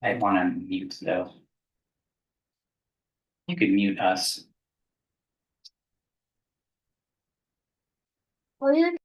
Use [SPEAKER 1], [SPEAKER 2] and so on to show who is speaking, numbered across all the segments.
[SPEAKER 1] I wanna mute though. You could mute us.
[SPEAKER 2] Well, you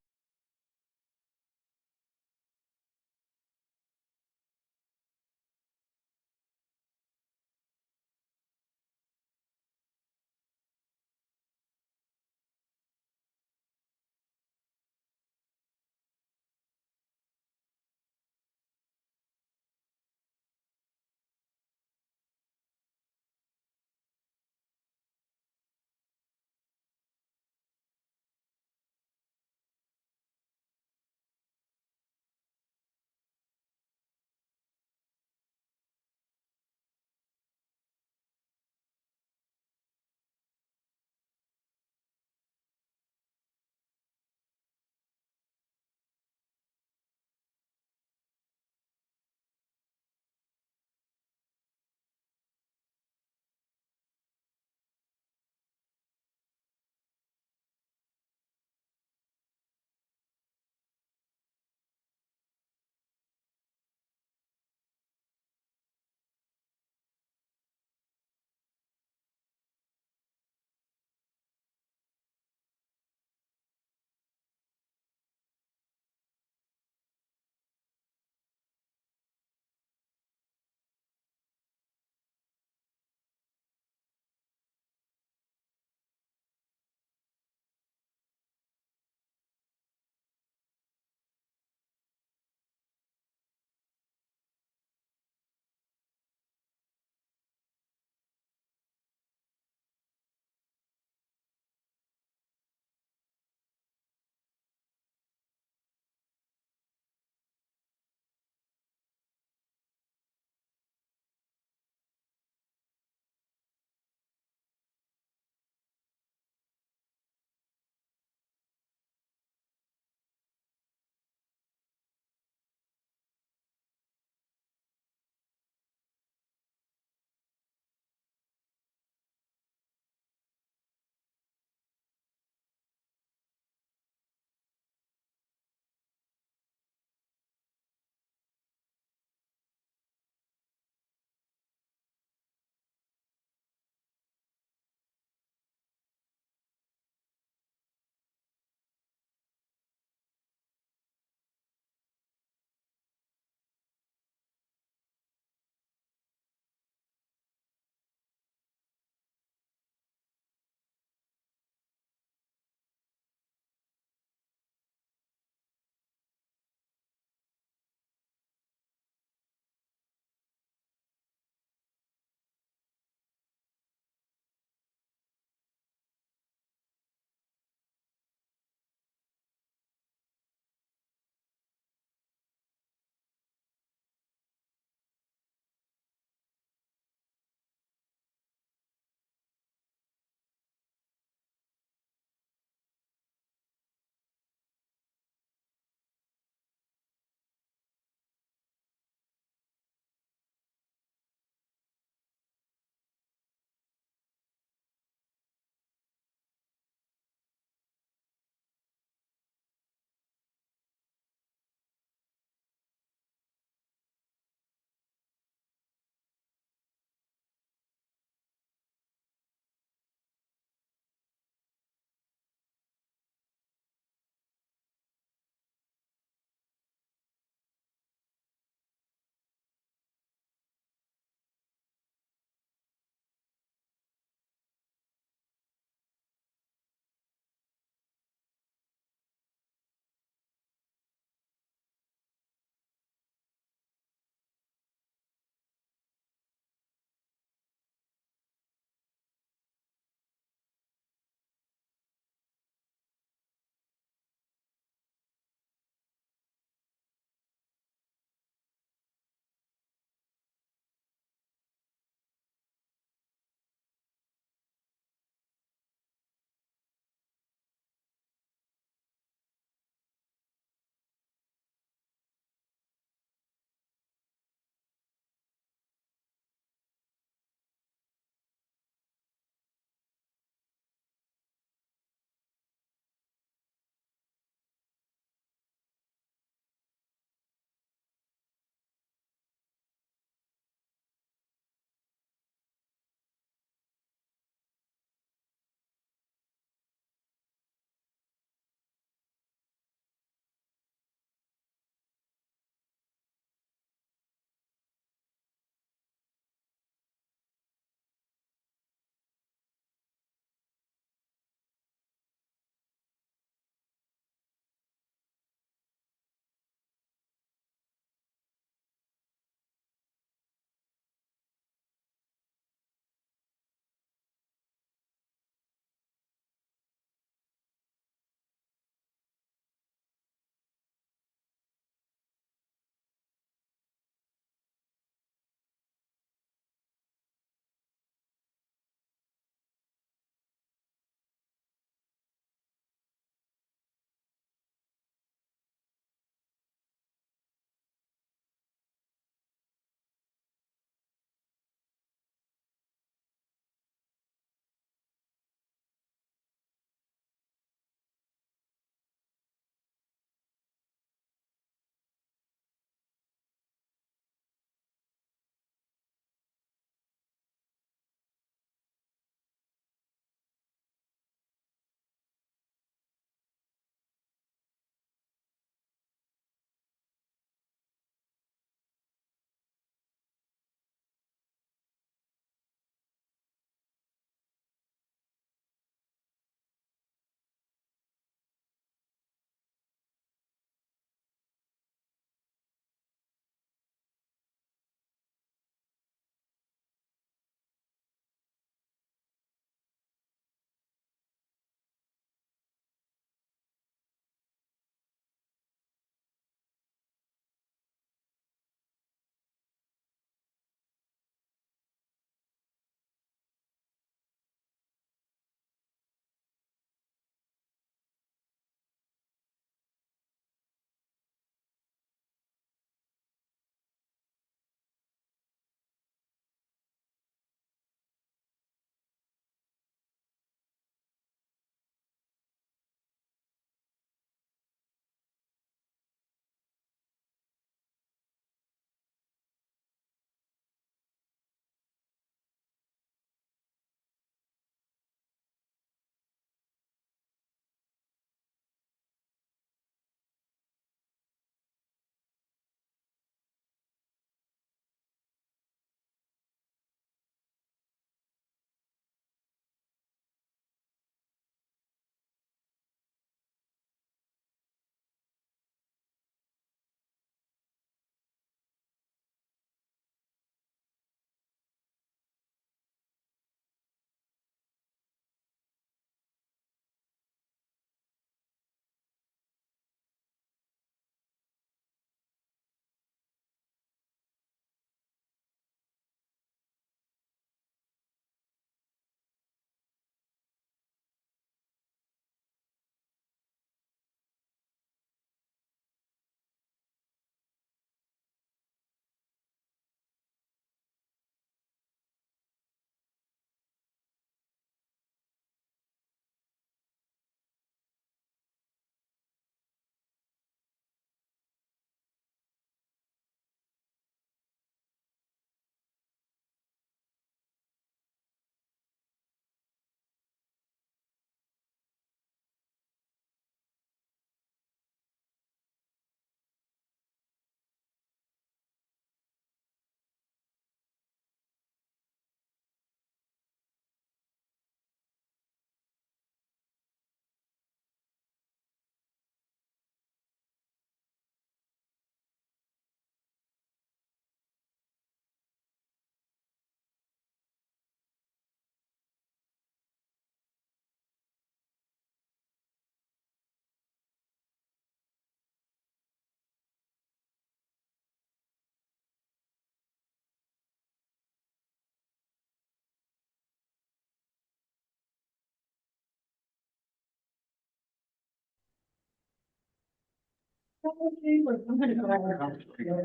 [SPEAKER 2] I'm gonna go over.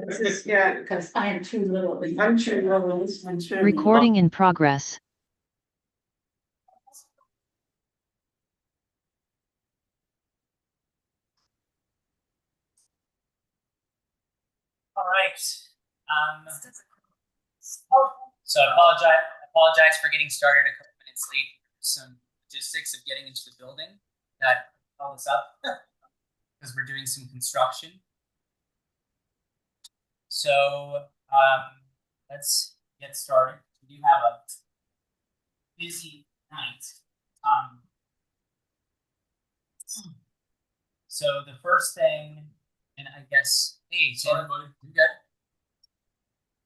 [SPEAKER 2] This is, yeah, because I am too little. I'm too little. I'm too.
[SPEAKER 3] Recording in progress.
[SPEAKER 4] All right. So I apologize for getting started a couple minutes late. Some logistics of getting into the building that held us up because we're doing some construction. So let's get started. We do have a busy night. So the first thing, and I guess, hey, sorry, buddy, you good?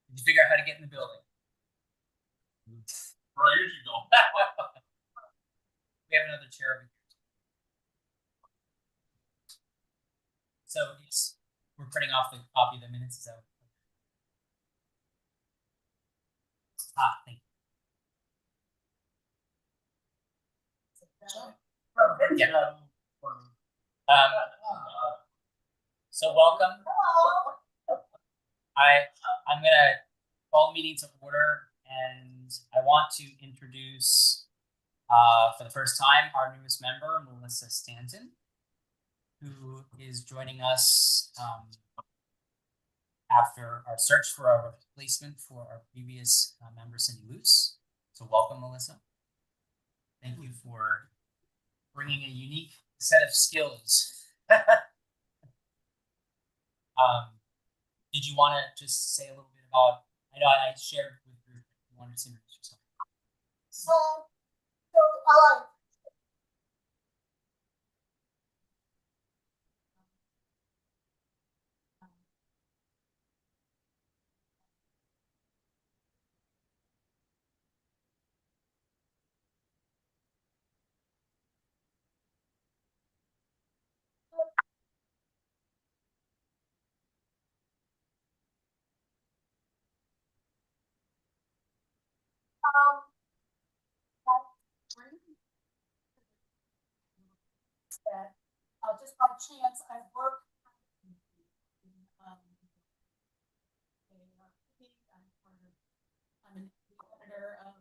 [SPEAKER 4] Did you figure out how to get in the building? Right, here you go. We have another chair over here. So yes, we're printing off the copy of the minutes. So thank you. Yeah. So welcome. I'm gonna call the meeting to order, and I want to introduce for the first time our newest member, Melissa Stanton, who is joining us after our search for a replacement for our previous member, Cindy Luce. So welcome, Melissa. Thank you for bringing a unique set of skills. Did you want to just say a little bit about, I know I shared with the group, you wanted to introduce yourself.
[SPEAKER 5] Just by chance, I work I'm an editor of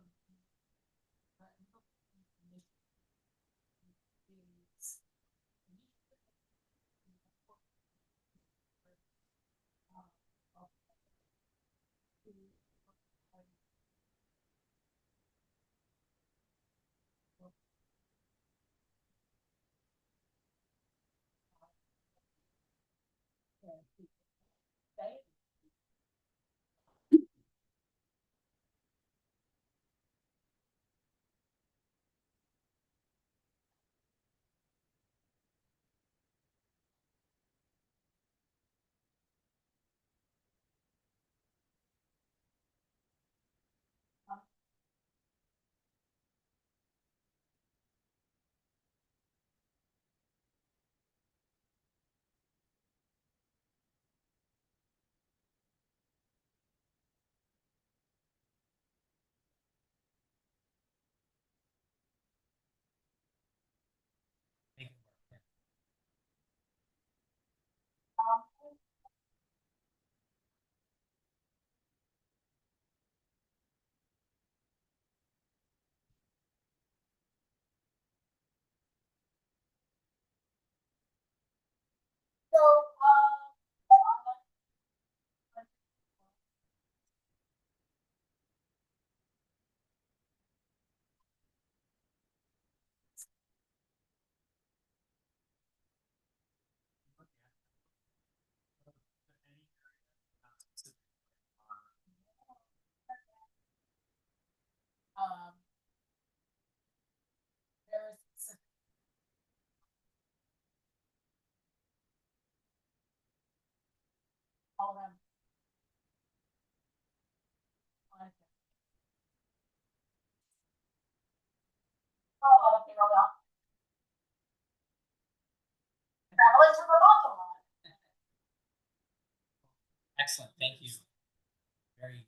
[SPEAKER 5] there's all around.
[SPEAKER 4] Excellent, thank you. Very,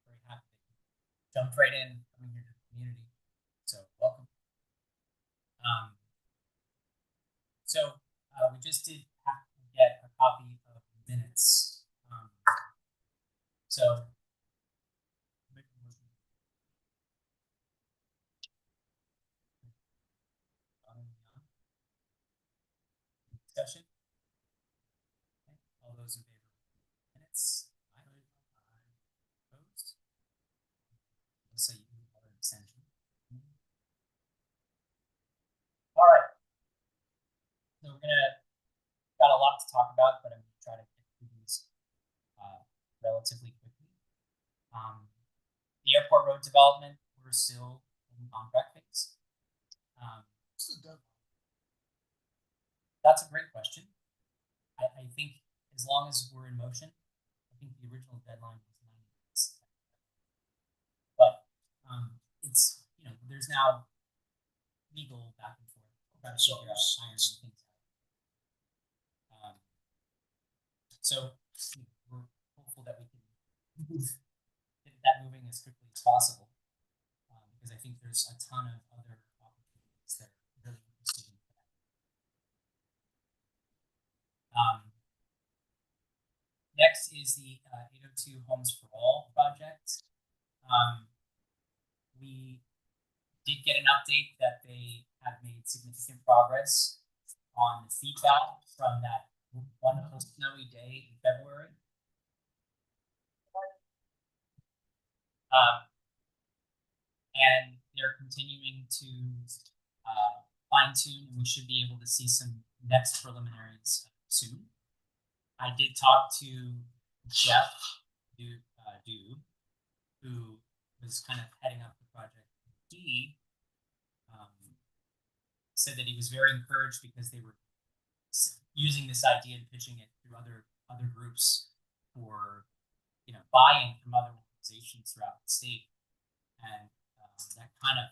[SPEAKER 4] very happy that you jumped right in coming here to the community. So welcome. So we just did have to get a copy of minutes. So. Discussion. Okay. All those in favor of minutes? Aye. Opposed? So you are an extension. All right. So we're got a lot to talk about, but I'm gonna try to get through these relatively quickly. The airport road development, we're still in contract phase.
[SPEAKER 3] What's the deadline?
[SPEAKER 4] That's a great question. I think as long as we're in motion, I think the original deadline was 90 days. But it's, there's now legal back and forth. Trying to figure out iron things out. So we're hopeful that we can get that moving as quickly as possible. Because I think there's a ton of other opportunities that are really interested in that. Next is the 802 Homes for All project. We did get an update that they have made significant progress on the feedback from that wonderful snowy day in February. And they're continuing to fine tune, and we should be able to see some next preliminaries soon. I did talk to Jeff Dude, who was kind of heading up the project. He said that he was very encouraged because they were using this idea and pitching it through other groups for buy-in from other organizations throughout the state, and that kind of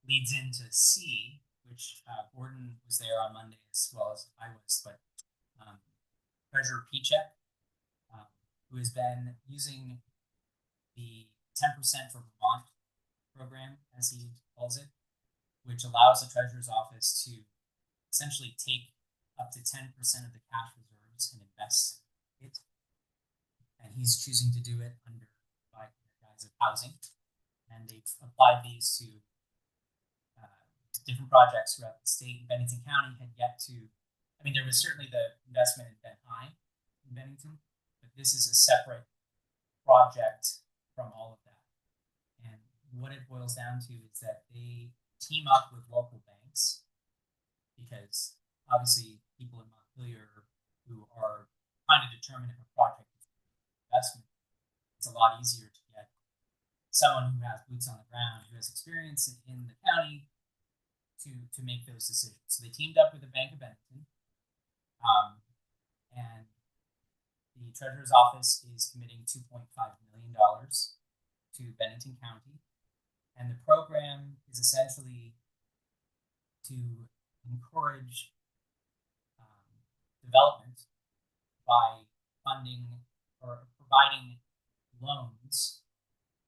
[SPEAKER 4] leads into C, which Gordon was there on Monday as well as I was, but Treasurer Pichek, who has been using the 10% for Vermont program, as he calls it, which allows the treasurer's office to essentially take up to 10% of the cash reserves and invest it. And he's choosing to do it under by the guise of housing. And they've applied these to different projects throughout the state. Bennington County had yet to, there was certainly the investment in Ben High in Bennington, but this is a separate project from all of that. And what it boils down to is that they team up with local banks, because obviously people in Montpelier who are trying to determine if a project is investment, it's a lot easier to get someone who has boots on the ground, who has experience in the county to make those decisions. So they teamed up with the Bank of Bennington, and the treasurer's office is committing $2.5 million to Bennington County. And the program is essentially to encourage development by funding or providing loans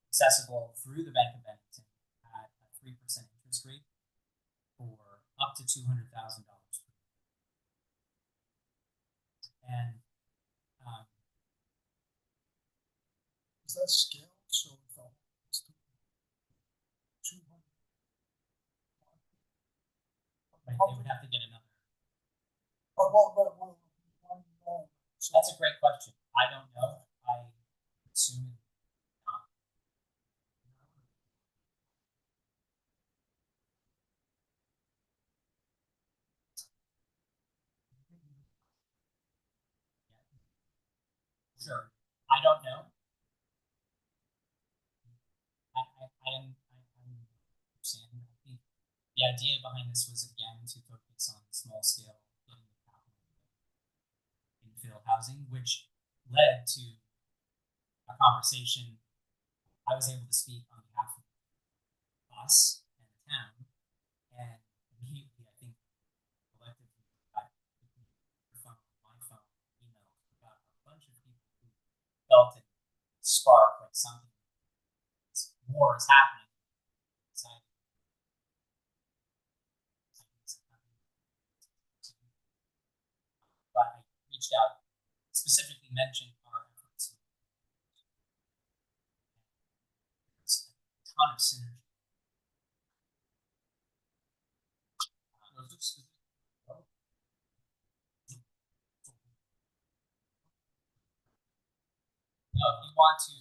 [SPEAKER 4] accessible through the Bank of Bennington at a 3% interest rate for up to $200,000 per year. And
[SPEAKER 3] Is that scale? So it's 200.
[SPEAKER 4] they would have to get another. So that's a great question. I don't know. I assume not. Sure. I don't know. I understand. I think the idea behind this was again to focus on small scale getting the capital infill housing, which led to a conversation. I was able to speak on behalf of us and the town, and immediately I think collectively got your phone, my phone, email about a bunch of people who felt it spark like something more is happening inside. But I reached out mentioned our efforts. There's a ton of synergy. No, if you want to,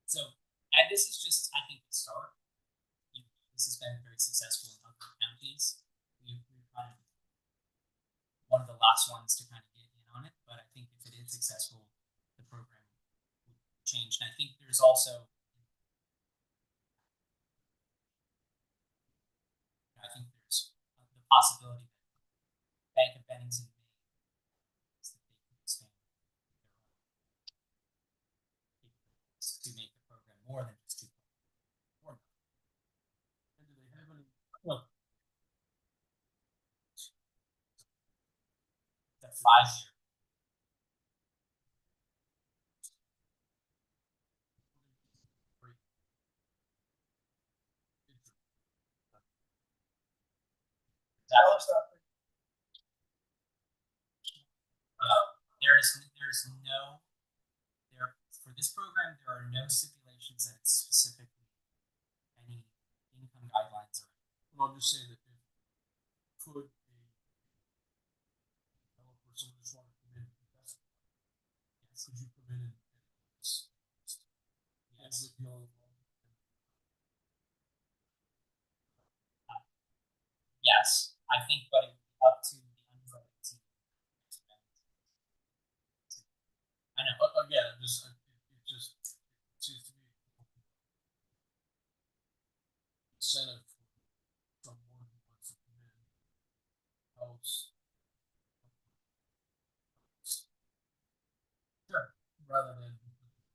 [SPEAKER 4] so, and this is just, I think, the start. This has been very successful in other counties. We're kind of one of the last ones to kind of get in on it, but I think if it is successful, the program will change. And I think there's also, I think there's the possibility that Bank of Bennington may that they can expand to make the program more than just 2.
[SPEAKER 3] And do they have any? Well,
[SPEAKER 4] The 5-year. There's no there for this program. There are no stipulations that it's specifically any income guidelines or.
[SPEAKER 3] well, I'll just say that if could a developer, someone just want to come in and invest, could you come in and
[SPEAKER 4] Yes.
[SPEAKER 3] the only one?
[SPEAKER 4] Yes, I think, but it would be up to the underwriting team. I know.
[SPEAKER 3] Again, it just seems to me incentive for someone who wants to come in, helps. Sure. Rather than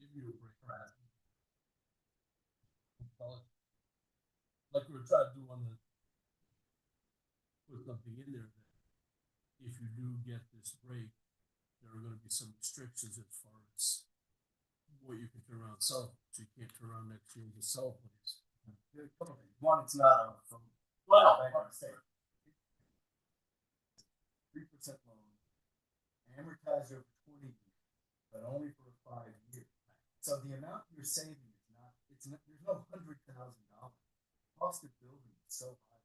[SPEAKER 3] give you a break.
[SPEAKER 4] Right.
[SPEAKER 3] Like we were trying to do on the put something in there that if you do get this break, there are going to be some restrictions as far as what you can turn around and sell. So you can't turn around next year and just sell a place.
[SPEAKER 6] One, it's not from.
[SPEAKER 3] Well,
[SPEAKER 6] Bank of the State. 3% loan, amortized over 20 years, but only for 5 years. So the amount you're saving is not. There's no $100,000. Cost of building is so high.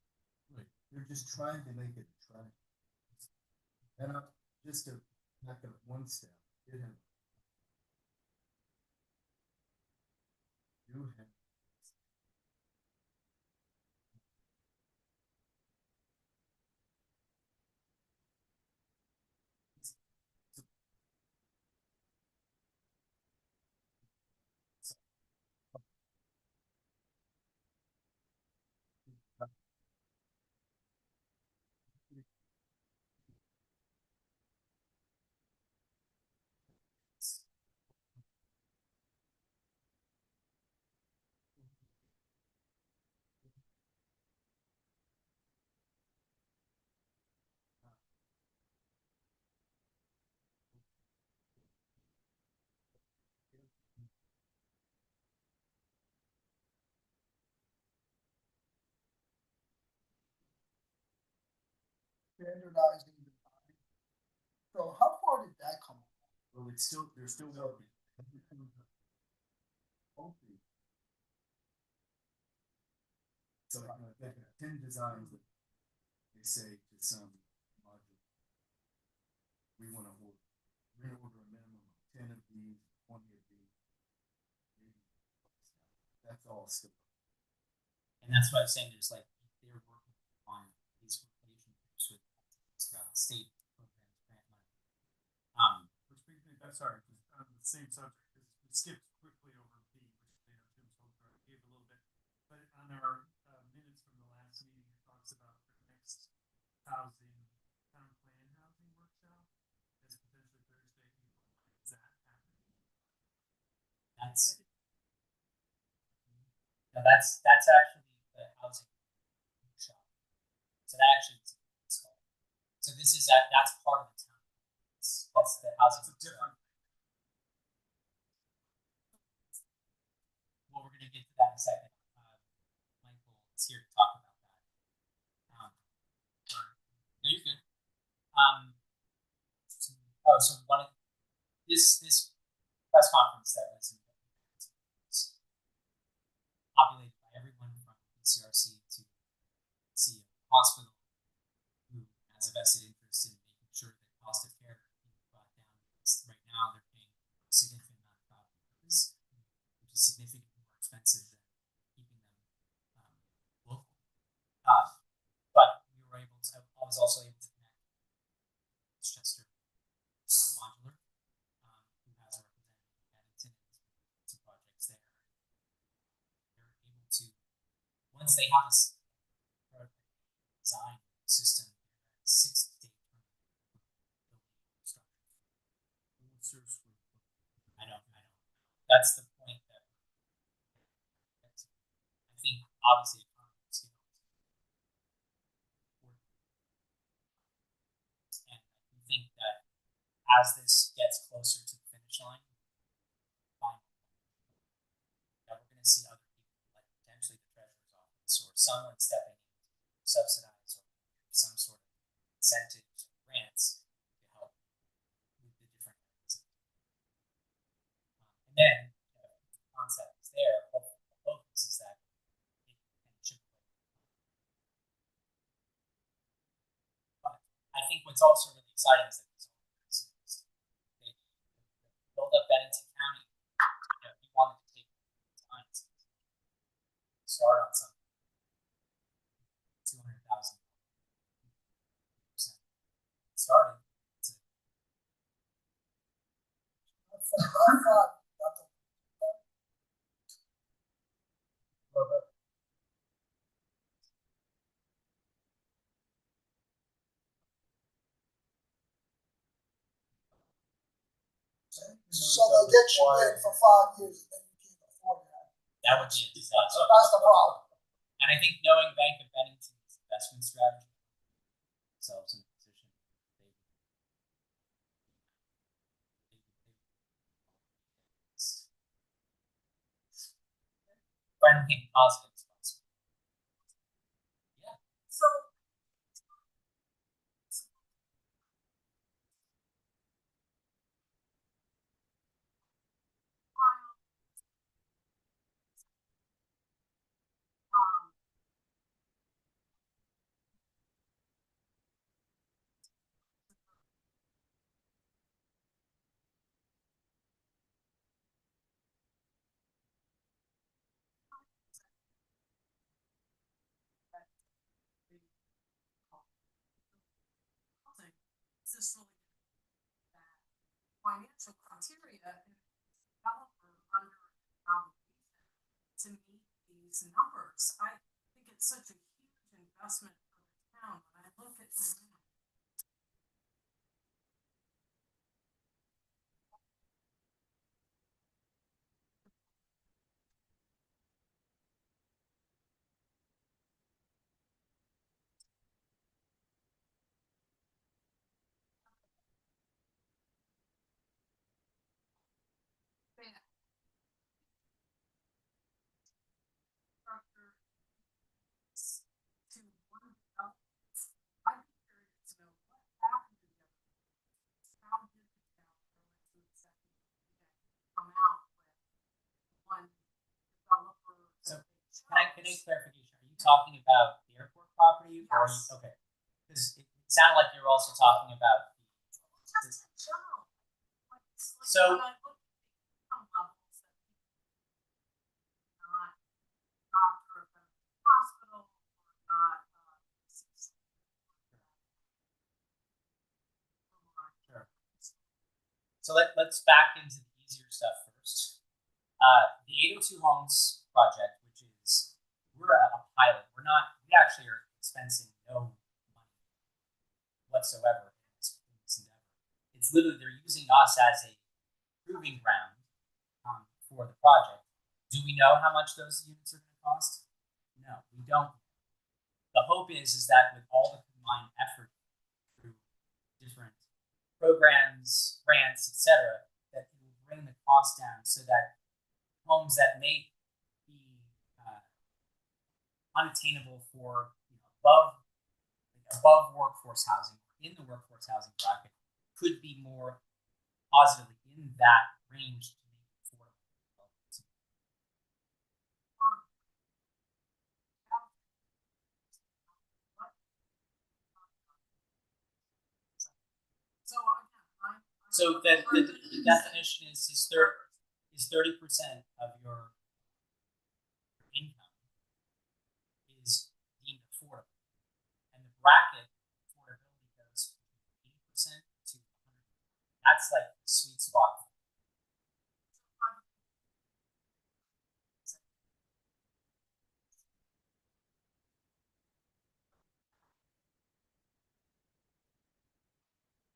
[SPEAKER 3] Right.
[SPEAKER 6] They're just trying to make it attractive. And just to back up one step, you have.
[SPEAKER 3] Standardizing the time. So how far did that come?
[SPEAKER 6] Well, they're still working. Hopefully. So like, they have 10 designs that they say to some module. We're gonna order a minimum of 10 of these, 20 of these. That's all still.
[SPEAKER 4] And that's why I'm saying there's like they're working on these relationships with throughout the state programs, grant money.
[SPEAKER 7] Which brings me, I'm sorry, just on the same subject, because we skipped quickly over B, which Tim Solberg gave a little bit, but on our minutes from the last meeting, it talks about the next housing, town plan housing workshop as potentially Thursday, April 9th. Is that happening?
[SPEAKER 4] That's actually the housing workshop. So that actually is called. So this is that's part of the town. That's the housing.
[SPEAKER 7] It's a different.
[SPEAKER 4] second. Michael is here to talk about that. No, you're good. So one of this press conference that was populated by everyone from PCRC to CEO of the hospital, who has a vested interest in making sure that cost of care is brought down. Because right now they're paying a significant amount of doctors, which is significantly more expensive than keeping them local. But we were able to. I was also able to connect Westchester Modular, who has a representative in Bennington and some projects there. They're able to, once they have a design system, 6 to 8 structure. I know. That's the point that I think obviously economies of scale is important. And I think that as this gets closer to the finish line, that we're going to see other people, like potentially the treasurer's office or someone stepping in to subsidize or some sort of incentives or grants to help with the different areas. And then the concept is there. The focus is that it can chip away. But I think what's also really exciting is that they build up Bennington County. If you wanted to take time to start on something, 200,000 starting.
[SPEAKER 8] So they'll get you in for 5 years and then you can't afford that.
[SPEAKER 4] That would be a disaster.
[SPEAKER 8] That's the problem.
[SPEAKER 4] And I think knowing Bank of Bennington's investment strategy, themselves in a position friendly and positive. Yeah.
[SPEAKER 5] So. Is this really that financial criteria and developer under obligation to meet these numbers? I think it's such a huge investment for the town. When I look at the structure to one development, I'd be curious to know what happened to them. How did the town go into executive come out with one developer?
[SPEAKER 4] So can I clarification? Are you talking about the airport property? Or are you, okay. Because it sounded like you were also talking about
[SPEAKER 5] just in general. Like,
[SPEAKER 4] so
[SPEAKER 5] when I look at the income levels that people not doctor of the hospital or not
[SPEAKER 4] sure. So let's back into the easier stuff first. The 802 Homes project, which is we're a pilot. We actually are expensing no money whatsoever in this endeavor. It's literally they're using us as a proving ground for the project. Do we know how much those units are going to cost? No, we don't. The hope is that with all the combined effort through different programs, grants, etc., that it will bring the cost down so that homes that may be unattainable for above workforce housing, in the workforce housing bracket, could be more positively in that range to make it affordable.
[SPEAKER 5] So again,
[SPEAKER 4] So the definition is 30% of your income is deemed affordable, and the bracket affordability goes from 80% to 100%. That's like the sweet spot.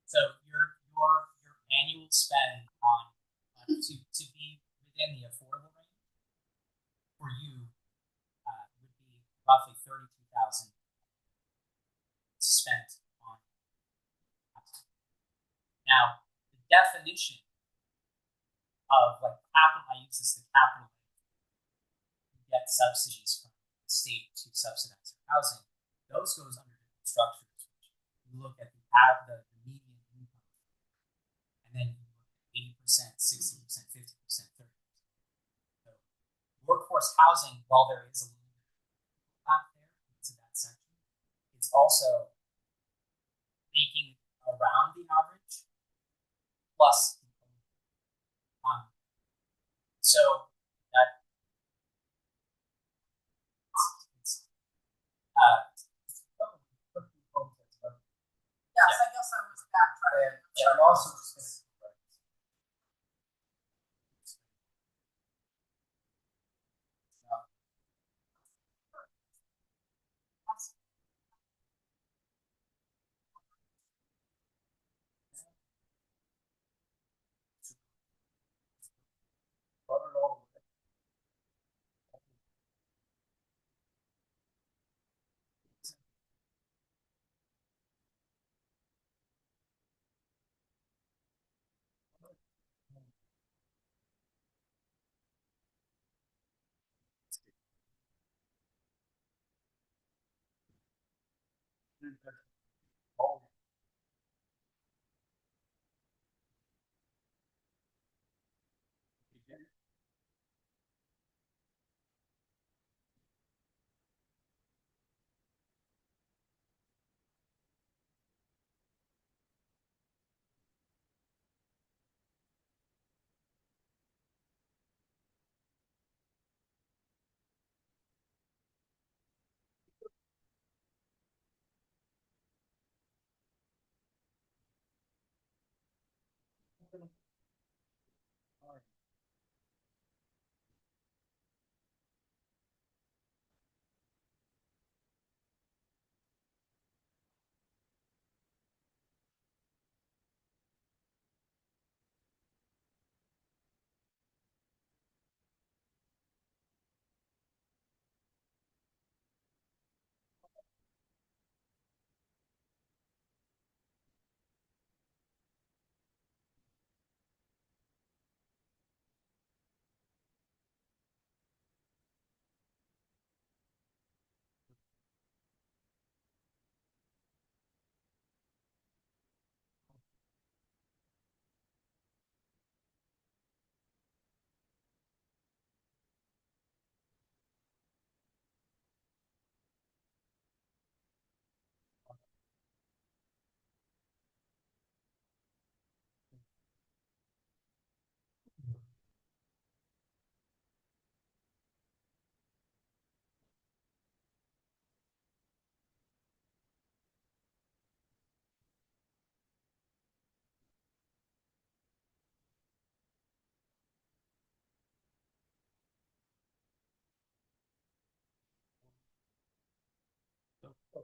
[SPEAKER 4] So your annual spend on to be within the affordable range for you would be roughly 32,000 spent on housing. Now, the definition of like capital, I use this the capital, you get subsidies from the state to subsidize your housing. Those goes under different structures. You look at the median income, and then you look at 80%, 60%, 50%, 30%. So workforce housing, while there is a little bit out there into that section, it's also making around the average plus so that it's
[SPEAKER 5] yes, I guess I was backtracking.
[SPEAKER 6] And I'm also just going to.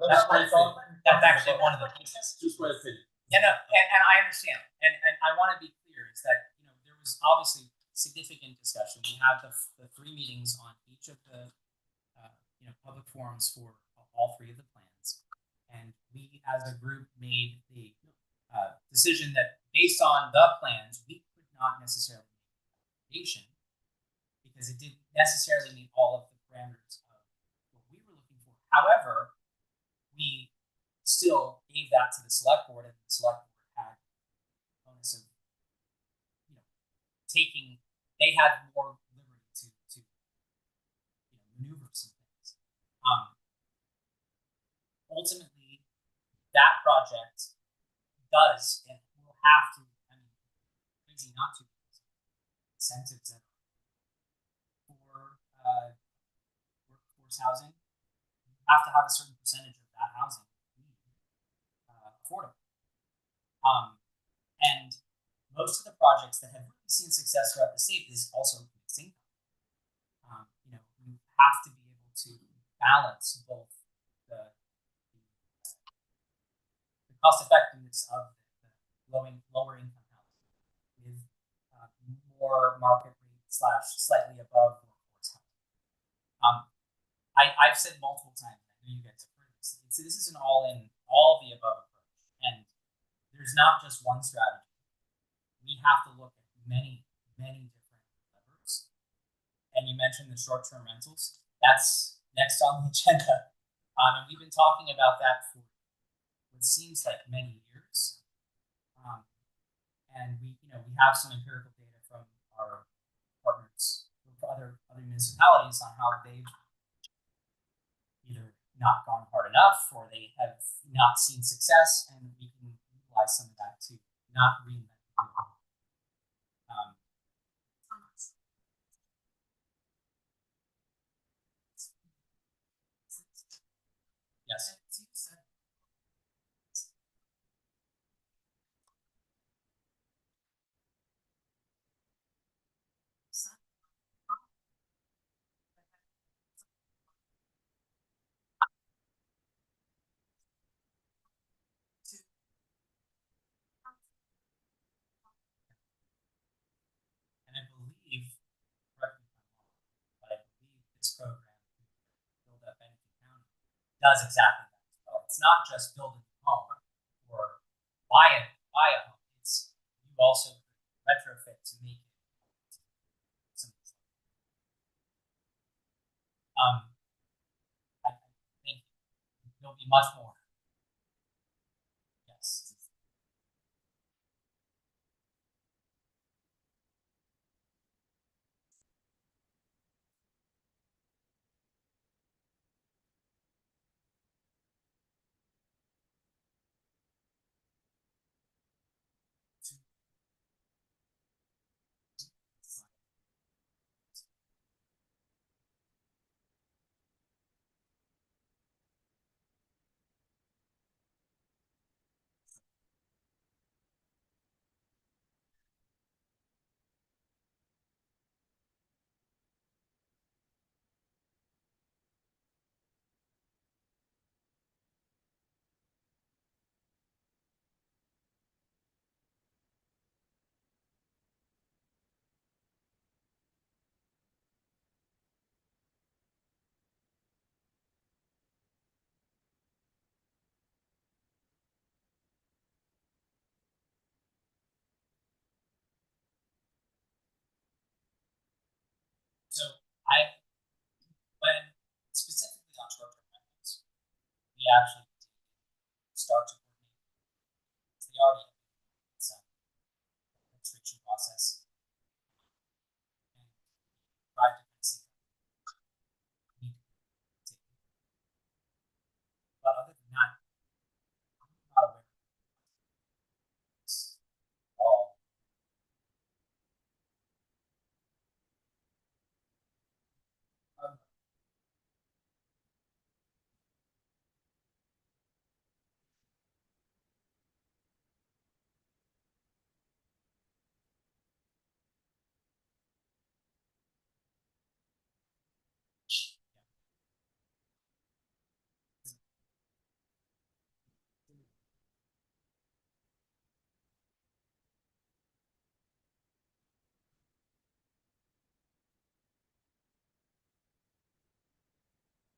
[SPEAKER 4] That's actually one of the pieces.
[SPEAKER 3] Just my opinion.
[SPEAKER 4] Yeah, no, and I understand, and I want to be clear is that there was obviously significant discussion. We had the 3 meetings on each of the public forums for all 3 of the plans, and we as a group made the decision that based on the plans we could not necessarily make a recommendation because it didn't necessarily meet all of the parameters of what we were looking gave that to the select board, and the select board had the onus of, you know, they had more liberty to maneuver some things. Ultimately, that project does and will have to, I mean, crazy not to, incentives that for workforce housing, you have to have a certain percentage of that housing affordable. And most of the projects that have really seen success throughout the state is also mixed income. You have to be able to balance both the cost effectiveness of the lower income housing with more market rate / slightly above workforce housing. I've said multiple times, I know you guys have heard this, this is an all the above approach, and there's not just one strategy. We have to look at many different levers. And you mentioned the short-term rentals. That's next on the agenda. And we've been talking about that for what seems like many years. And we have some empirical data from our partners, other municipalities, on how they've either not gone hard enough or they have not seen success, and we can utilize some of that to not reinvent the wheel. Yes. And I believe, correct me if I'm wrong, but I believe this program, Build Up Bennington County, does exactly that as well. It's not just building a home or buy a home. It's you also retrofit to make it some. I think there'll be much more. Yes. So when specifically on short-term rentals, we actually start to coordinate. They already have some registration process and try to see. But other than that, I'm not aware of this all.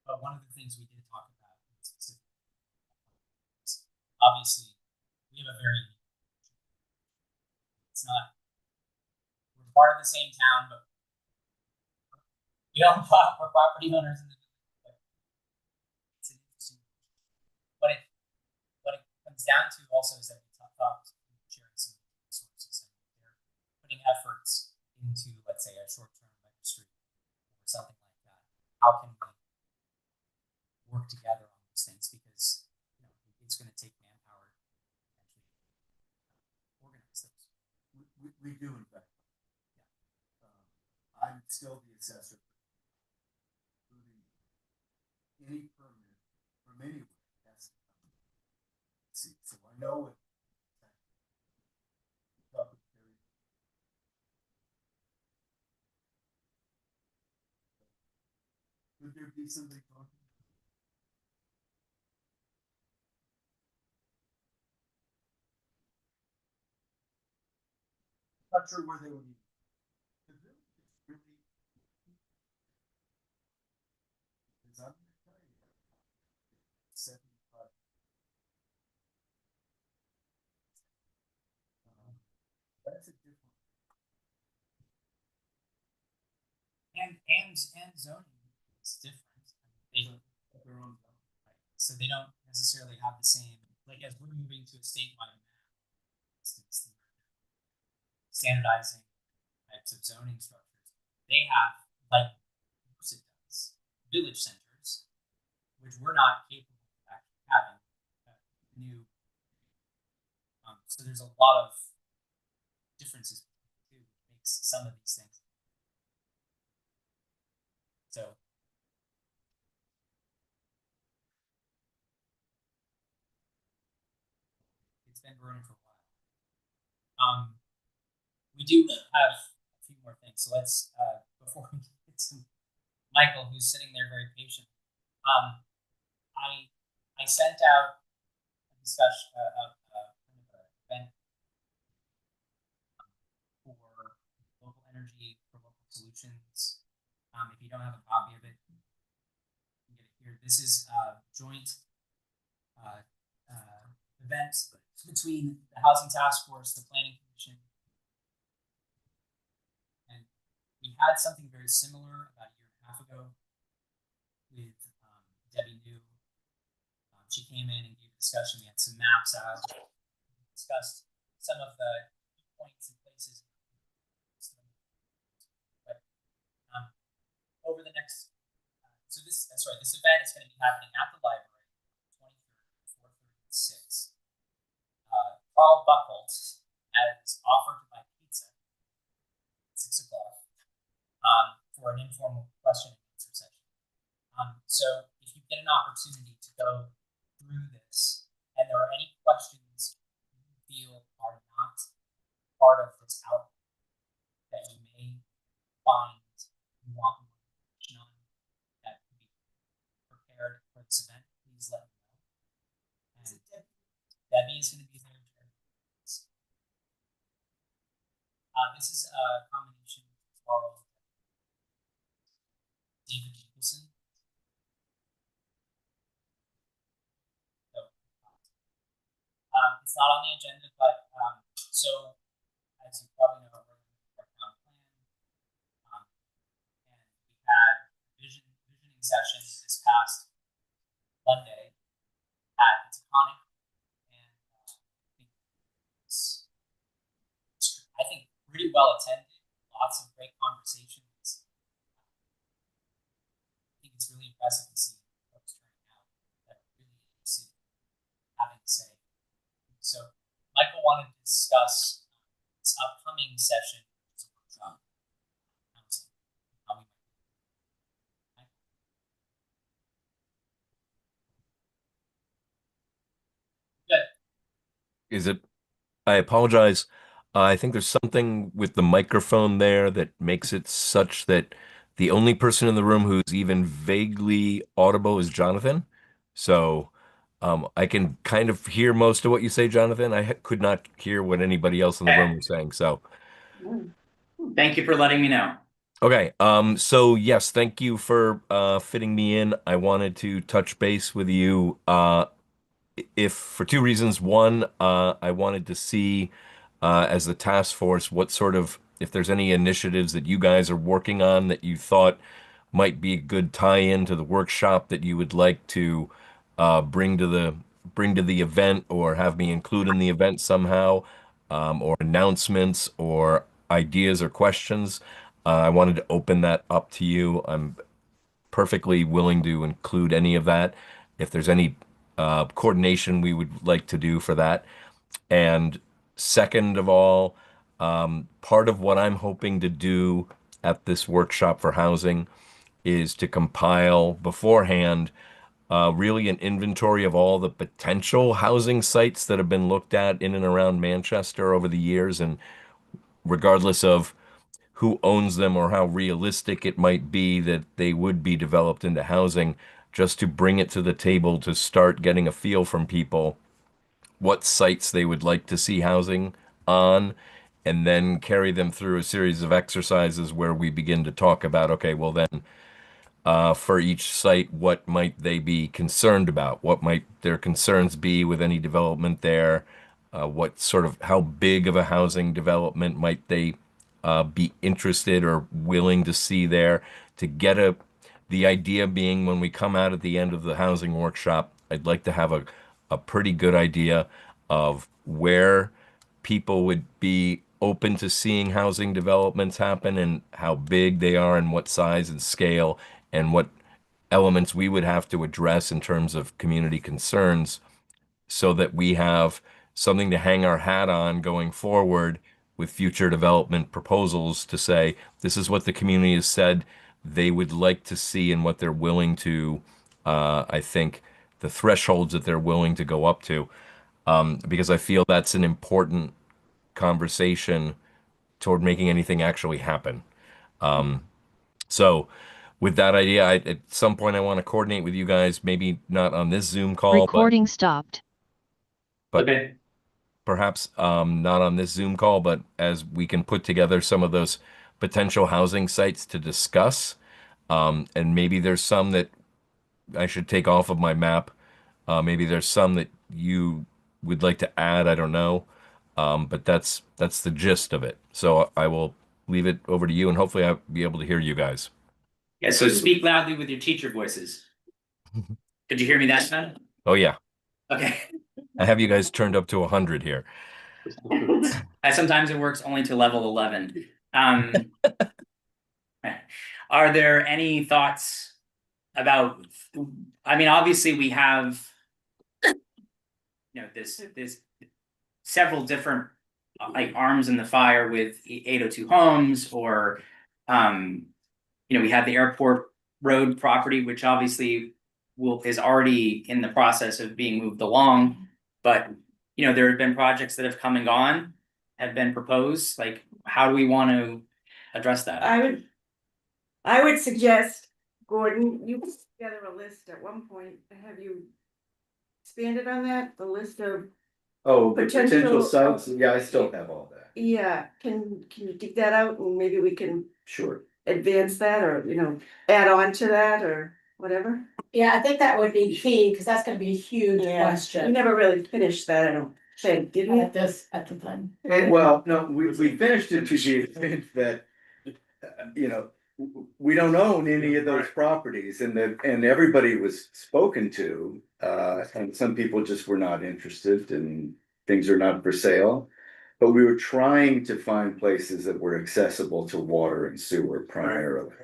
[SPEAKER 4] But one of the things we did talk about specifically, obviously, we have a very, it's not, we're part of the same town, but we own we're property owners in the village. It's an interesting, when it comes down to also is that we talked sharing some resources, and they're putting efforts into, let's say, a short-term registry or something like that. How can we work together on those things? Because it's going to take manpower to actually organize those.
[SPEAKER 6] We do, in fact. I'm still the assessor. Including any permit from anywhere has to come. See, so I know it. Could there be somebody talking? Not sure where they would be. The village is really. Because I'm gonna tell you. 75. That's a different.
[SPEAKER 4] And zoning is different. They
[SPEAKER 6] Their own zone.
[SPEAKER 4] right, so they don't necessarily have the same, like, as we're moving to a statewide map, for instance, standardizing types of zoning structures. They have, like Merced does, village centers, which we're not capable of actually having. New. So there's a lot of differences too, which makes some of these things. So it's been brewing for a while. We do have a few more things. So let's before we get to Michael, who's sitting there very patient. I sent out a discussion of kind of an event for local energy for local solutions. If you don't have a copy of it, you can get it here. This is a joint event between the Housing Task Force, the Planning Commission, and we had something very similar about a year and a half ago with Debbie New. She came in and gave a discussion. We had some maps out. We discussed some of the points and places. But over the next, this event is going to be happening at the library, 23rd, 4:30 to 6. Carl Buchholz has offered to buy pizza at 6 o'clock for an informal question and answer session. So if you get an opportunity to go through this and there are any questions you feel are not part of this outline that you may find you want more information on that could be prepared for this event, please let me know. And Debbie is going to be there. This is a combination of Carl, David Nicholson. So, it's not on the agenda, but so as you probably know, we're looking at our town plan, and we had a visioning session this past Monday at the Taconic, and I think pretty well attended, lots of great conversations. I think it's really impressive to see folks turning out that are really interested in having a say. So Michael wanted to discuss this upcoming session. Good.
[SPEAKER 9] Is it? I apologize. I think there's something with the microphone there that makes it such that the only person in the room who's even vaguely audible is Jonathan. So I can kind of hear most of what you say, Jonathan. I could not hear what anybody else in the room was saying. So
[SPEAKER 1] Thank you for letting me know.
[SPEAKER 9] okay. So yes, thank you for fitting me in. I wanted to touch base with you if for two reasons. One, I wanted to see as the task force what sort of, if there's any initiatives that you guys are working on that you thought might be a good tie-in to the workshop that you would like to bring to bring to the event or have me include in the event somehow, or announcements or ideas or questions, I wanted to open that up to you. I'm perfectly willing to include any of that. If there's any coordination we would like to do for that. And second of all, part of what I'm hoping to do at this workshop for housing is to compile beforehand really an inventory of all the potential housing sites that have been looked at in and around Manchester over the years. And regardless of who owns them or how realistic it might be that they would be developed into housing, just to bring it to the table to start getting a feel from people what sites they would like to see housing on, and then carry them through a series of exercises where we begin to talk about, okay, well then, for each site, what might they be concerned about? What might their concerns be with any development there? What sort of, how big of a housing development might they be interested or willing to see there? To get the idea being when we come out at the end of the housing workshop, I'd like to have a pretty good idea of where people would be open to seeing housing developments happen and how big they are and what size and scale and what elements we would have to address in terms of community concerns, so that we have something to hang our hat on going forward with future development proposals to say, this is what the community has said they would like to see and what they're willing to, I think, the thresholds that they're willing to go up to. Because I feel that's an important conversation toward making anything actually happen. So with that idea, at some point I want to coordinate with you guys, maybe not on this Zoom call,
[SPEAKER 10] Recording stopped.
[SPEAKER 9] but
[SPEAKER 1] Okay.
[SPEAKER 9] perhaps not on this Zoom call, but as we can put together some of those potential housing sites to discuss. And maybe there's some that I should take off of my map. Maybe there's some that you would like to add, I don't know. But that's the gist of it. So I will leave it over to you, and hopefully I'll be able to hear you guys.
[SPEAKER 1] Yeah, so speak loudly with your teacher voices. Could you hear me that time?
[SPEAKER 9] Oh yeah,
[SPEAKER 1] Okay.
[SPEAKER 9] I have you guys turned up to 100 here.
[SPEAKER 1] Sometimes it works only to level 11. Are there any thoughts about, I mean, obviously we have, this several different like arms in the fire with 802 Homes, or we have the airport road property, which obviously is already in the process of being moved along. But there have been projects that have come and gone, have been proposed. Like, how do we want to address that?
[SPEAKER 2] I would suggest, Gordon, you put together a list at one point. Have you expanded on that? The list of,
[SPEAKER 6] Oh, the
[SPEAKER 2] Potential-
[SPEAKER 6] potential sites, yeah, I still have all that.
[SPEAKER 2] yeah, can you dig that out and maybe we can
[SPEAKER 6] Sure.
[SPEAKER 2] advance that, or, add on to that or whatever?
[SPEAKER 11] Yeah, I think that would be key, because that's gonna be a huge
[SPEAKER 2] We
[SPEAKER 11] question
[SPEAKER 2] never really finished that, I don't think, did we?
[SPEAKER 11] at the time.
[SPEAKER 6] And well, no, we finished it to the extent that, we don't own any of those properties, and everybody was spoken to, and some people just were not interested, and things are not for sale. But we were trying to find places that were accessible to water and sewer primarily.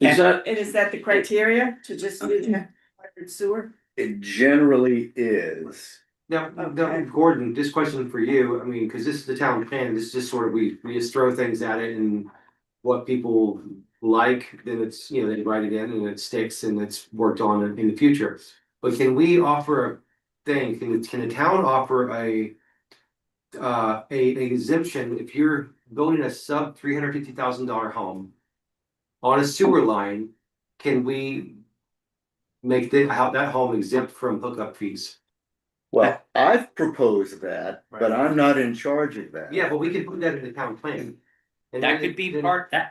[SPEAKER 1] Is
[SPEAKER 2] And is that the criteria, to just use water and sewer?
[SPEAKER 6] It generally is.
[SPEAKER 12] Now,
[SPEAKER 2] Okay.
[SPEAKER 12] Gordon, this question for you, I mean, because this is the town plan, this is just sort of, we just throw things at it, and what people like, then it's, they write it in and it sticks and it's worked on in the future. But can we offer a thing, can the town offer a exemption if you're building a sub $350,000 home on a sewer line? Can we make that home exempt from hookup fees?
[SPEAKER 6] Well, I've proposed that, but I'm not in charge of that.
[SPEAKER 12] Yeah, but we could put that in the town plan. And
[SPEAKER 1] that
[SPEAKER 12] then-
[SPEAKER 1] could be
[SPEAKER 12] then-
[SPEAKER 1] part, that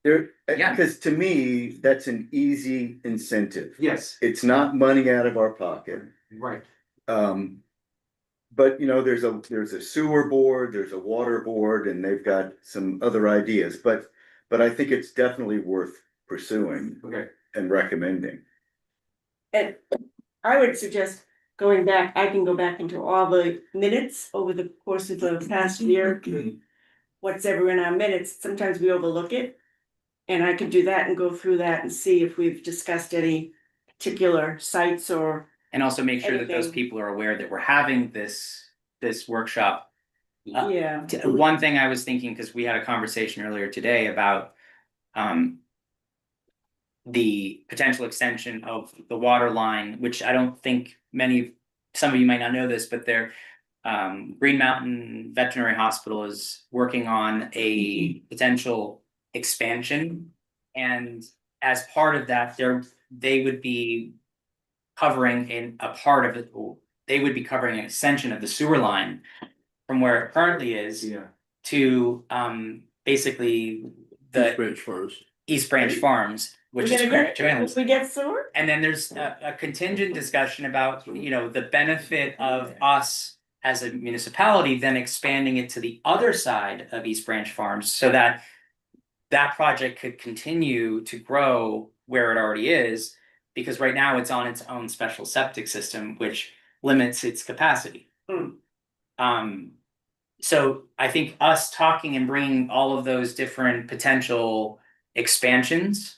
[SPEAKER 1] Yeah.
[SPEAKER 6] Because to me, that's an easy incentive.
[SPEAKER 12] Yes,
[SPEAKER 6] It's not money out of our pocket.
[SPEAKER 12] right.
[SPEAKER 6] But there's a sewer board, there's a water board, and they've got some other ideas, but I think it's definitely worth pursuing
[SPEAKER 12] Okay.
[SPEAKER 6] and recommending.
[SPEAKER 2] And I would suggest going back, I can go back into all the minutes over the course of the past year. What's ever in our minutes, sometimes we overlook it. And I could do that and go through that and see if we've discussed any particular sites or,
[SPEAKER 1] And also make sure that those
[SPEAKER 2] Anything.
[SPEAKER 1] people are aware that we're having this workshop.
[SPEAKER 2] yeah.
[SPEAKER 1] One thing I was thinking, because we had a conversation earlier today about the potential extension of the water line, which I don't think some of you might not know this, but their Green Mountain Veterinary Hospital is working on a potential expansion. And as part of that, they would be covering in a part of it, they would be covering an extension of the sewer line from where it currently is
[SPEAKER 12] Yeah.
[SPEAKER 1] to basically the
[SPEAKER 3] Branch Farms.
[SPEAKER 1] East Branch Farms, which
[SPEAKER 2] We
[SPEAKER 1] is
[SPEAKER 2] gonna
[SPEAKER 1] Joanne's.
[SPEAKER 2] we get sewer?
[SPEAKER 1] And then there's a contingent discussion about, the benefit of us as a municipality then expanding it to the other side of East Branch Farms so that that project could continue to grow where it already is, because right now it's on its own special septic system, which limits its capacity. So I think us talking and bringing all of those different potential expansions,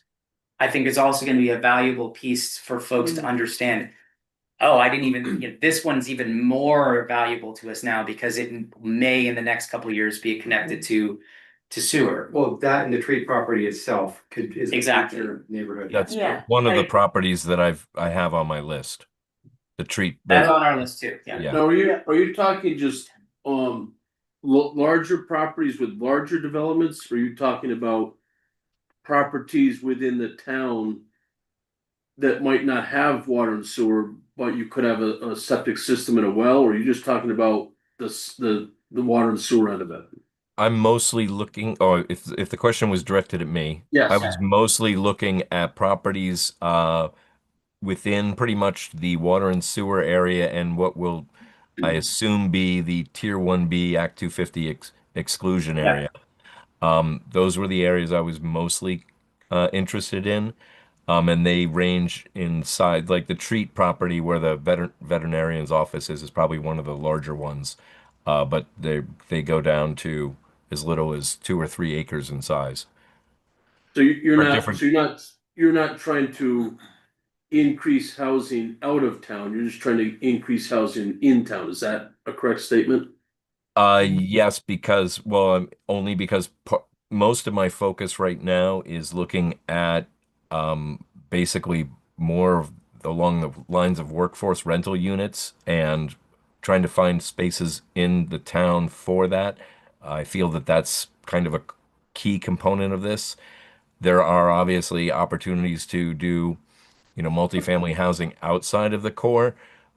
[SPEAKER 1] I think is also going to be a valuable piece for folks to understand. Oh, I didn't even, this one's even more valuable to us now because it may in the next couple of years be connected to sewer.
[SPEAKER 12] Well, that and the tree property itself is a
[SPEAKER 1] Exactly.
[SPEAKER 12] future neighborhood.
[SPEAKER 9] That's
[SPEAKER 2] Yeah.
[SPEAKER 9] one of the
[SPEAKER 1] Right.
[SPEAKER 9] properties that I have on my list. The treat.
[SPEAKER 1] That's on our list too, yeah.
[SPEAKER 9] Yeah.
[SPEAKER 3] Now, are you talking just, larger properties with larger developments, or are you talking about properties within the town that might not have water and sewer, but you could have a septic system and a well, or are you just talking about the water and sewer end of it?
[SPEAKER 9] I'm mostly looking, or if the question was directed at me,
[SPEAKER 3] Yes.
[SPEAKER 9] I was mostly looking at properties within pretty much the water and sewer area and what will, I assume, be the Tier 1B Act 250 exclusion area. Those were the areas I was mostly interested in. And they range in size, like the Treat property where the veterinarian's office is probably one of the larger ones. But they go down to as little as 2 or 3 acres in size.
[SPEAKER 3] So you're
[SPEAKER 9] Or
[SPEAKER 3] not,
[SPEAKER 9] different-
[SPEAKER 3] you're not trying to increase housing out of town, you're just trying to increase housing in town, is that a correct statement?
[SPEAKER 9] Yes, because only because most of my focus right now is looking at basically more along the lines of workforce rental units and trying to find spaces in the town for that. I feel that that's kind of a key component of this. There are obviously opportunities to do, multifamily housing outside of the core,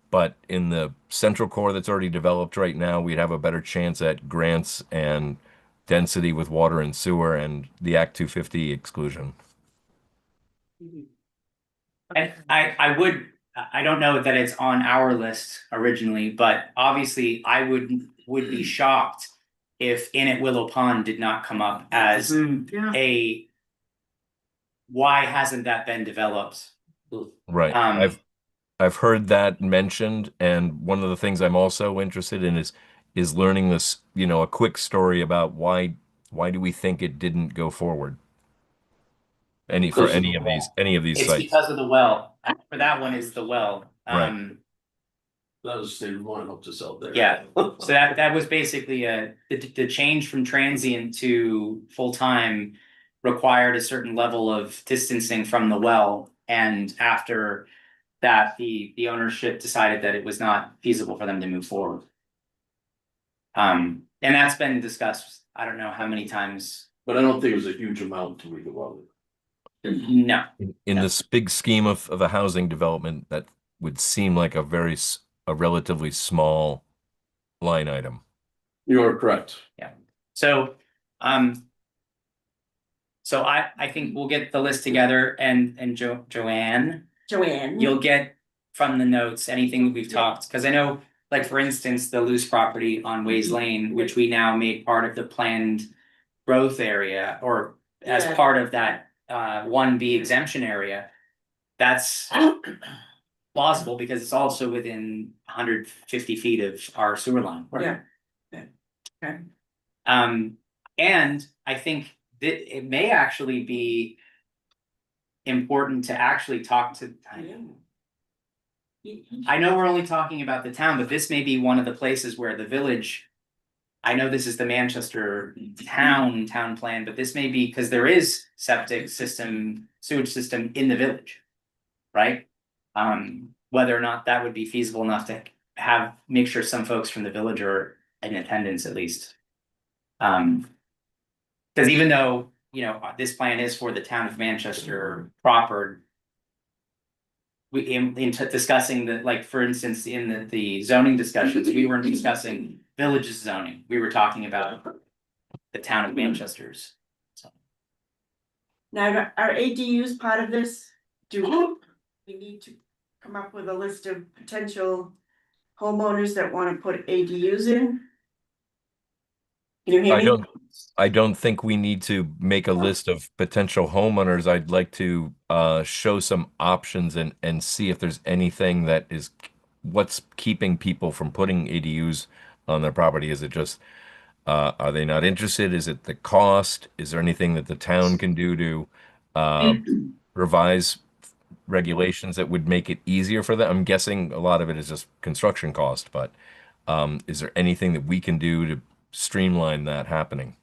[SPEAKER 9] but in the central core that's already developed right now, we'd have a better chance at grants and density with water and sewer and the Act 250 exclusion.
[SPEAKER 1] And I don't know that it's on our list originally, but obviously I would be shocked if In at Willow Pond did not come up as why hasn't that been developed?
[SPEAKER 9] Right. I've heard that mentioned, and one of the things I'm also interested in is learning this, a quick story about why do we think it didn't go forward? Any of these
[SPEAKER 1] It's
[SPEAKER 9] sites.
[SPEAKER 1] because of the well. For that one is the well.
[SPEAKER 9] Right.
[SPEAKER 3] That was state of Vermont helped us out there.
[SPEAKER 1] Yeah, so that was basically the change from transient to full-time required a certain level of distancing from the well. And after that, the ownership decided that it was not feasible for them to move forward. And that's been discussed, I don't know how many times.
[SPEAKER 3] But I don't think it was a huge amount to redevelop.
[SPEAKER 1] No,
[SPEAKER 9] In this big scheme of a housing development, that would seem like a relatively small line item.
[SPEAKER 3] You are correct.
[SPEAKER 1] so, so I think we'll get the list together and Joanne, you'll get from the notes anything that we've talked, because I know, like, for instance, the loose property on Ways Lane, which we now made part of the planned growth area, or as
[SPEAKER 2] Yeah.
[SPEAKER 1] part of that 1B exemption area. That's plausible because it's also within 150 feet of our sewer line.
[SPEAKER 2] Yeah. Okay.
[SPEAKER 1] And I think that it may actually be important to actually talk to. I know we're only talking about the town, but this may be one of the places where the village. I know this is the Manchester town plan, but this may be because there is septic system, sewage system in the village. Right? Whether or not that would be feasible enough to make sure some folks from the village are in attendance at least. Because even though, this plan is for the town of Manchester proper. We in discussing that, like, for instance, in the zoning discussions, we weren't discussing villages zoning, we were talking about the town of Manchester's. So,
[SPEAKER 2] Now, are ADUs part of this? Do we need to come up with a list of potential homeowners that wanna put ADUs in? Can you hear me?
[SPEAKER 9] I don't think we need to make a list of potential homeowners. I'd like to show some options and see if there's anything that is what's keeping people from putting ADUs on their property. Is it just are they not interested? Is it the cost? Is there anything that the town can do to revise regulations that would make it easier for them? I'm guessing a lot of it is just construction cost, but is there anything that we can do to streamline that happening?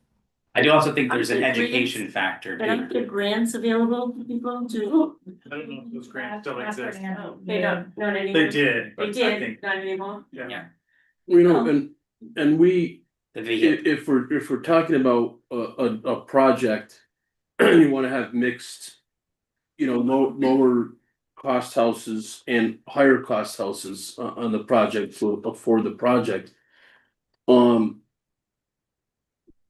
[SPEAKER 1] I do also think there's an education factor
[SPEAKER 2] And aren't there grants available for people to?
[SPEAKER 7] I don't know if those grants still exist.
[SPEAKER 2] They don't, not anymore.
[SPEAKER 7] They did, but
[SPEAKER 2] They
[SPEAKER 7] I
[SPEAKER 2] did,
[SPEAKER 7] think,
[SPEAKER 2] not anymore.
[SPEAKER 7] yeah.
[SPEAKER 3] We know, and we,
[SPEAKER 1] The vehicle.
[SPEAKER 3] if we're talking about a project, you wanna have mixed, lower cost houses and higher cost houses on the project for the project.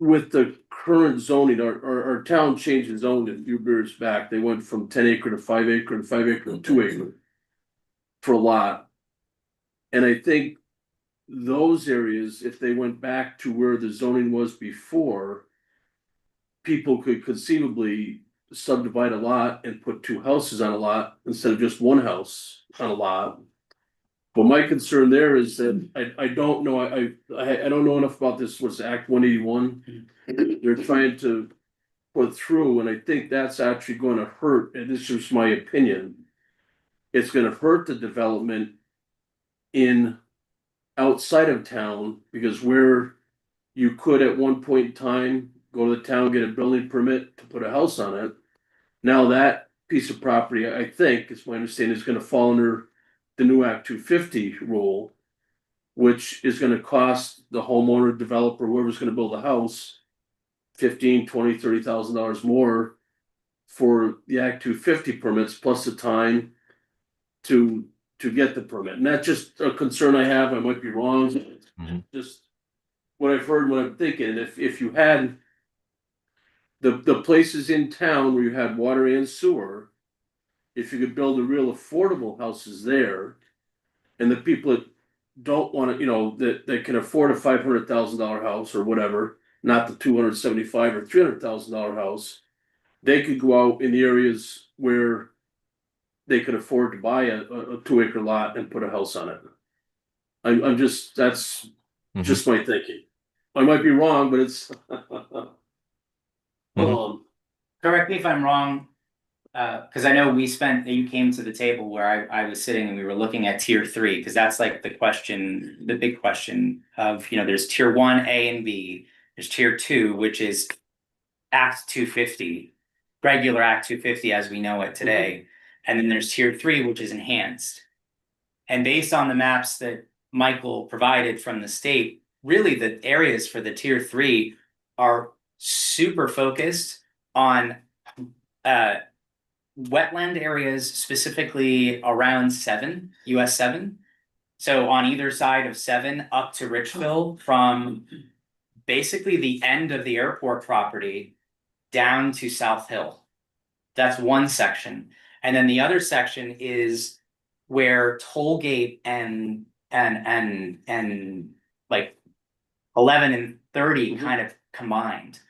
[SPEAKER 3] With the current zoning, our town changed the zone a few years back. They went from 10 acre to 5 acre and 5 acre to 2 acre for a lot. And I think those areas, if they went back to where the zoning was before, people could conceivably subdivide a lot and put 2 houses on a lot instead of just 1 house on a lot. But my concern there is that I don't know, I don't know enough about this, what's Act 181. They're trying to put through, and I think that's actually gonna hurt, and this is just my opinion. It's gonna hurt the development in outside of town, because where you could at one point in time go to the town, get a building permit to put a house on it. Now that piece of property, I think, it's my understanding, is gonna fall under the new Act 250 rule, which is gonna cost the homeowner, developer, whoever's gonna build a house $15,000, $20,000, $30,000 more for the Act 250 permits plus the time to get the permit. And that's just a concern I have. I might be wrong. Just what I've heard, what I'm thinking. If you had the places in town where you had water and sewer, if you could build a real affordable houses there, and the people that don't want to, that can afford a $500,000 house or whatever, not the $275,000 or $300,000 house, they could go out in the areas where they could afford to buy a 2 acre lot and put a house on it. I'm just, that's just my thinking. I might be wrong, but it's.
[SPEAKER 1] Correct me if I'm wrong, because I know you came to the table where I was sitting and we were looking at tier 3, because that's like the question, the big question of, there's tier 1, A and B, there's tier 2, which is Act 250, regular Act 250 as we know it today. And then there's tier 3, which is enhanced. And based on the maps that Michael provided from the state, really the areas for the tier 3 are super focused on wetland areas, specifically around 7, US 7. So on either side of 7 up to Richville, from basically the end of the airport property down to South Hill. That's one section. And then the other section is where Tollgate and like 11 and 30 kind of combined.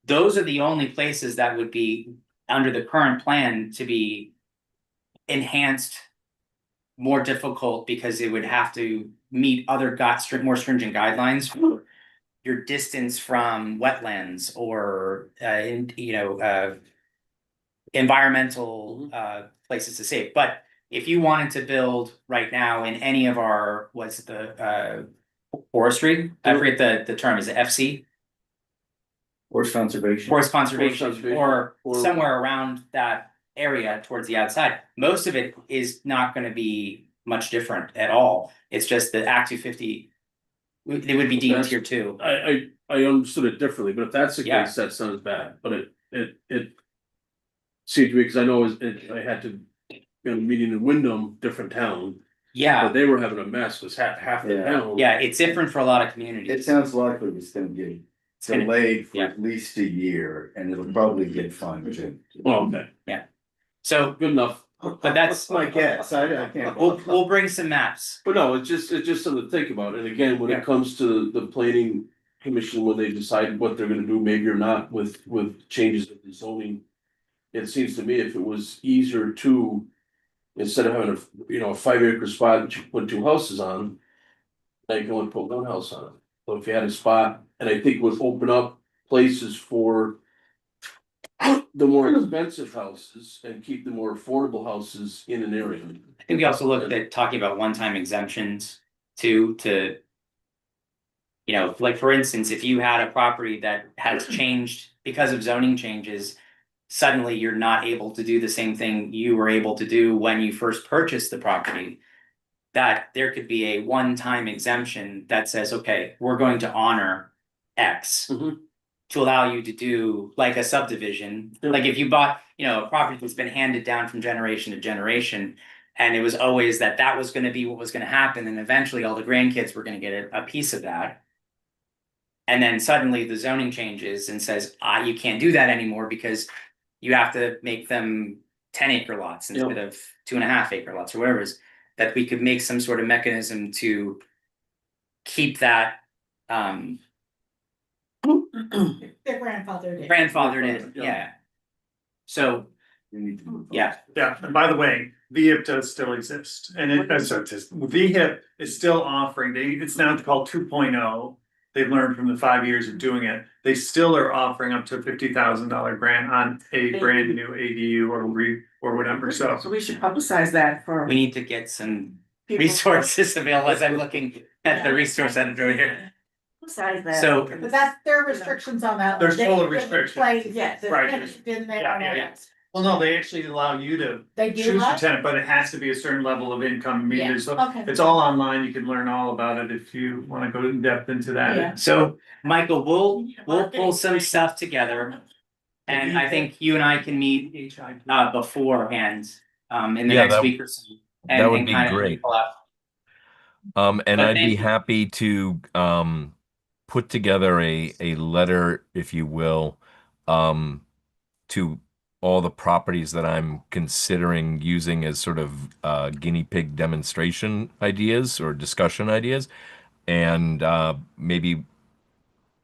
[SPEAKER 1] Those are the only places that would be under the current plan to be enhanced more difficult because it would have to meet other more stringent guidelines for your distance from wetlands or environmental places to save. But if you wanted to build right now in any of our forestry, I forget the term, is it FC?
[SPEAKER 12] Forest conservation.
[SPEAKER 1] Forest conservation,
[SPEAKER 3] conservation,
[SPEAKER 1] or
[SPEAKER 3] or-
[SPEAKER 1] somewhere around that area towards the outside. Most of it is not gonna be much different at all. It's just the Act 250, they would be deemed
[SPEAKER 3] That's-
[SPEAKER 1] tier 2.
[SPEAKER 3] I understood it differently, but if that's the
[SPEAKER 1] Yeah.
[SPEAKER 3] case, that sounds bad, but it seemed to me, because I know I had to, be on a meeting in Wyndham, different town,
[SPEAKER 1] Yeah,
[SPEAKER 3] but they were having a mess, because half the
[SPEAKER 12] Yeah.
[SPEAKER 3] town.
[SPEAKER 1] yeah, it's different for a lot of communities.
[SPEAKER 6] It sounds likely it's gonna get
[SPEAKER 1] It's gonna-
[SPEAKER 6] delayed for
[SPEAKER 1] yeah.
[SPEAKER 6] at least a year, and it'll probably get fine too.
[SPEAKER 3] Oh, okay,
[SPEAKER 1] So,
[SPEAKER 3] good enough.
[SPEAKER 1] but that's,
[SPEAKER 6] my guess, I can't.
[SPEAKER 1] we'll bring some maps.
[SPEAKER 3] But no, it's just something to think about, and again, when
[SPEAKER 1] Yeah.
[SPEAKER 3] it comes to the planning commission, when they decide what they're gonna do, maybe or not with changes of the zoning. It seems to me if it was easier to, instead of having a 5 acre spot that you put 2 houses on. Now you can only put 1 house on it, so if you had a spot, and I think would open up places for. The more expensive houses and keep the more affordable houses in an area.
[SPEAKER 1] I think we also looked at talking about one-time exemptions too, to. Like for instance, if you had a property that has changed because of zoning changes. Suddenly you're not able to do the same thing you were able to do when you first purchased the property. That there could be a one-time exemption that says, okay, we're going to honor X.
[SPEAKER 3] Mhm.
[SPEAKER 1] To allow you to do like a subdivision,
[SPEAKER 3] Yeah.
[SPEAKER 1] like if you bought, a property that's been handed down from generation to generation. And it was always that was gonna be what was gonna happen, and eventually all the grandkids were gonna get a piece of that. And then suddenly the zoning changes and says, you can't do that anymore because you have to make them 10 acre lots instead of 2.5 acre lots or whatever it is. That we could make some sort of mechanism to keep that
[SPEAKER 11] Their grandfather did.
[SPEAKER 1] grandfathered in,
[SPEAKER 3] Yeah.
[SPEAKER 1] yeah. So, yeah,
[SPEAKER 7] Yeah, and by the way, VHIP does still exist, and VHIP is still offering, it's now called 2.0. They've learned from the 5 years of doing it, they still are offering up to $50,000 grant on a brand new ADU or whatever, so.
[SPEAKER 2] So we should publicize that for
[SPEAKER 1] we need to get some
[SPEAKER 2] people.
[SPEAKER 1] resources available as I'm looking at the resource editor here.
[SPEAKER 2] Publicize that.
[SPEAKER 1] So-
[SPEAKER 11] But there are restrictions on that.
[SPEAKER 7] There's
[SPEAKER 11] They-
[SPEAKER 7] full
[SPEAKER 11] they've
[SPEAKER 7] restrictions.
[SPEAKER 11] played-
[SPEAKER 2] Yes.
[SPEAKER 11] the
[SPEAKER 7] Right.
[SPEAKER 11] tenant's been there
[SPEAKER 7] Yeah,
[SPEAKER 11] and all
[SPEAKER 7] yeah,
[SPEAKER 11] that.
[SPEAKER 7] Well, no, they actually allow you to
[SPEAKER 11] They do
[SPEAKER 7] choose your
[SPEAKER 11] what?
[SPEAKER 7] tenant, but it has to be a certain level of income. I mean,
[SPEAKER 11] Yeah,
[SPEAKER 7] there's,
[SPEAKER 11] okay.
[SPEAKER 7] it's all online, you can learn all about it if you wanna go in depth into that.
[SPEAKER 11] Yeah.
[SPEAKER 1] So, Michael, we'll pull some stuff together. And I think you and I can meet beforehand in the
[SPEAKER 9] Yeah,
[SPEAKER 1] next
[SPEAKER 9] that-
[SPEAKER 1] week or so.
[SPEAKER 9] that would
[SPEAKER 1] and
[SPEAKER 9] be
[SPEAKER 1] kind of
[SPEAKER 9] great.
[SPEAKER 1] pull out-
[SPEAKER 9] And
[SPEAKER 1] But
[SPEAKER 9] I'd
[SPEAKER 1] thank
[SPEAKER 9] be
[SPEAKER 1] you.
[SPEAKER 9] happy to put together a letter, if you will, to all the properties that I'm considering using as sort of guinea pig demonstration ideas or discussion ideas. And maybe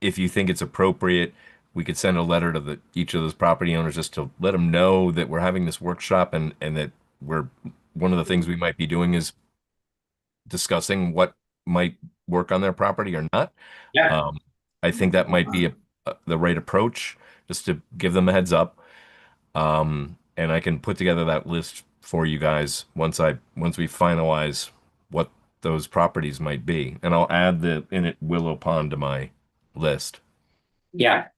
[SPEAKER 9] if you think it's appropriate, we could send a letter to each of those property owners just to let them know that we're having this workshop and that one of the things we might be doing is discussing what might work on their property or not.
[SPEAKER 1] Yeah.
[SPEAKER 9] I think that might be the right approach, just to give them a heads up. And I can put together that list for you guys once we finalize what those properties might be, and I'll add Willow Pond to my list.
[SPEAKER 1] Yeah,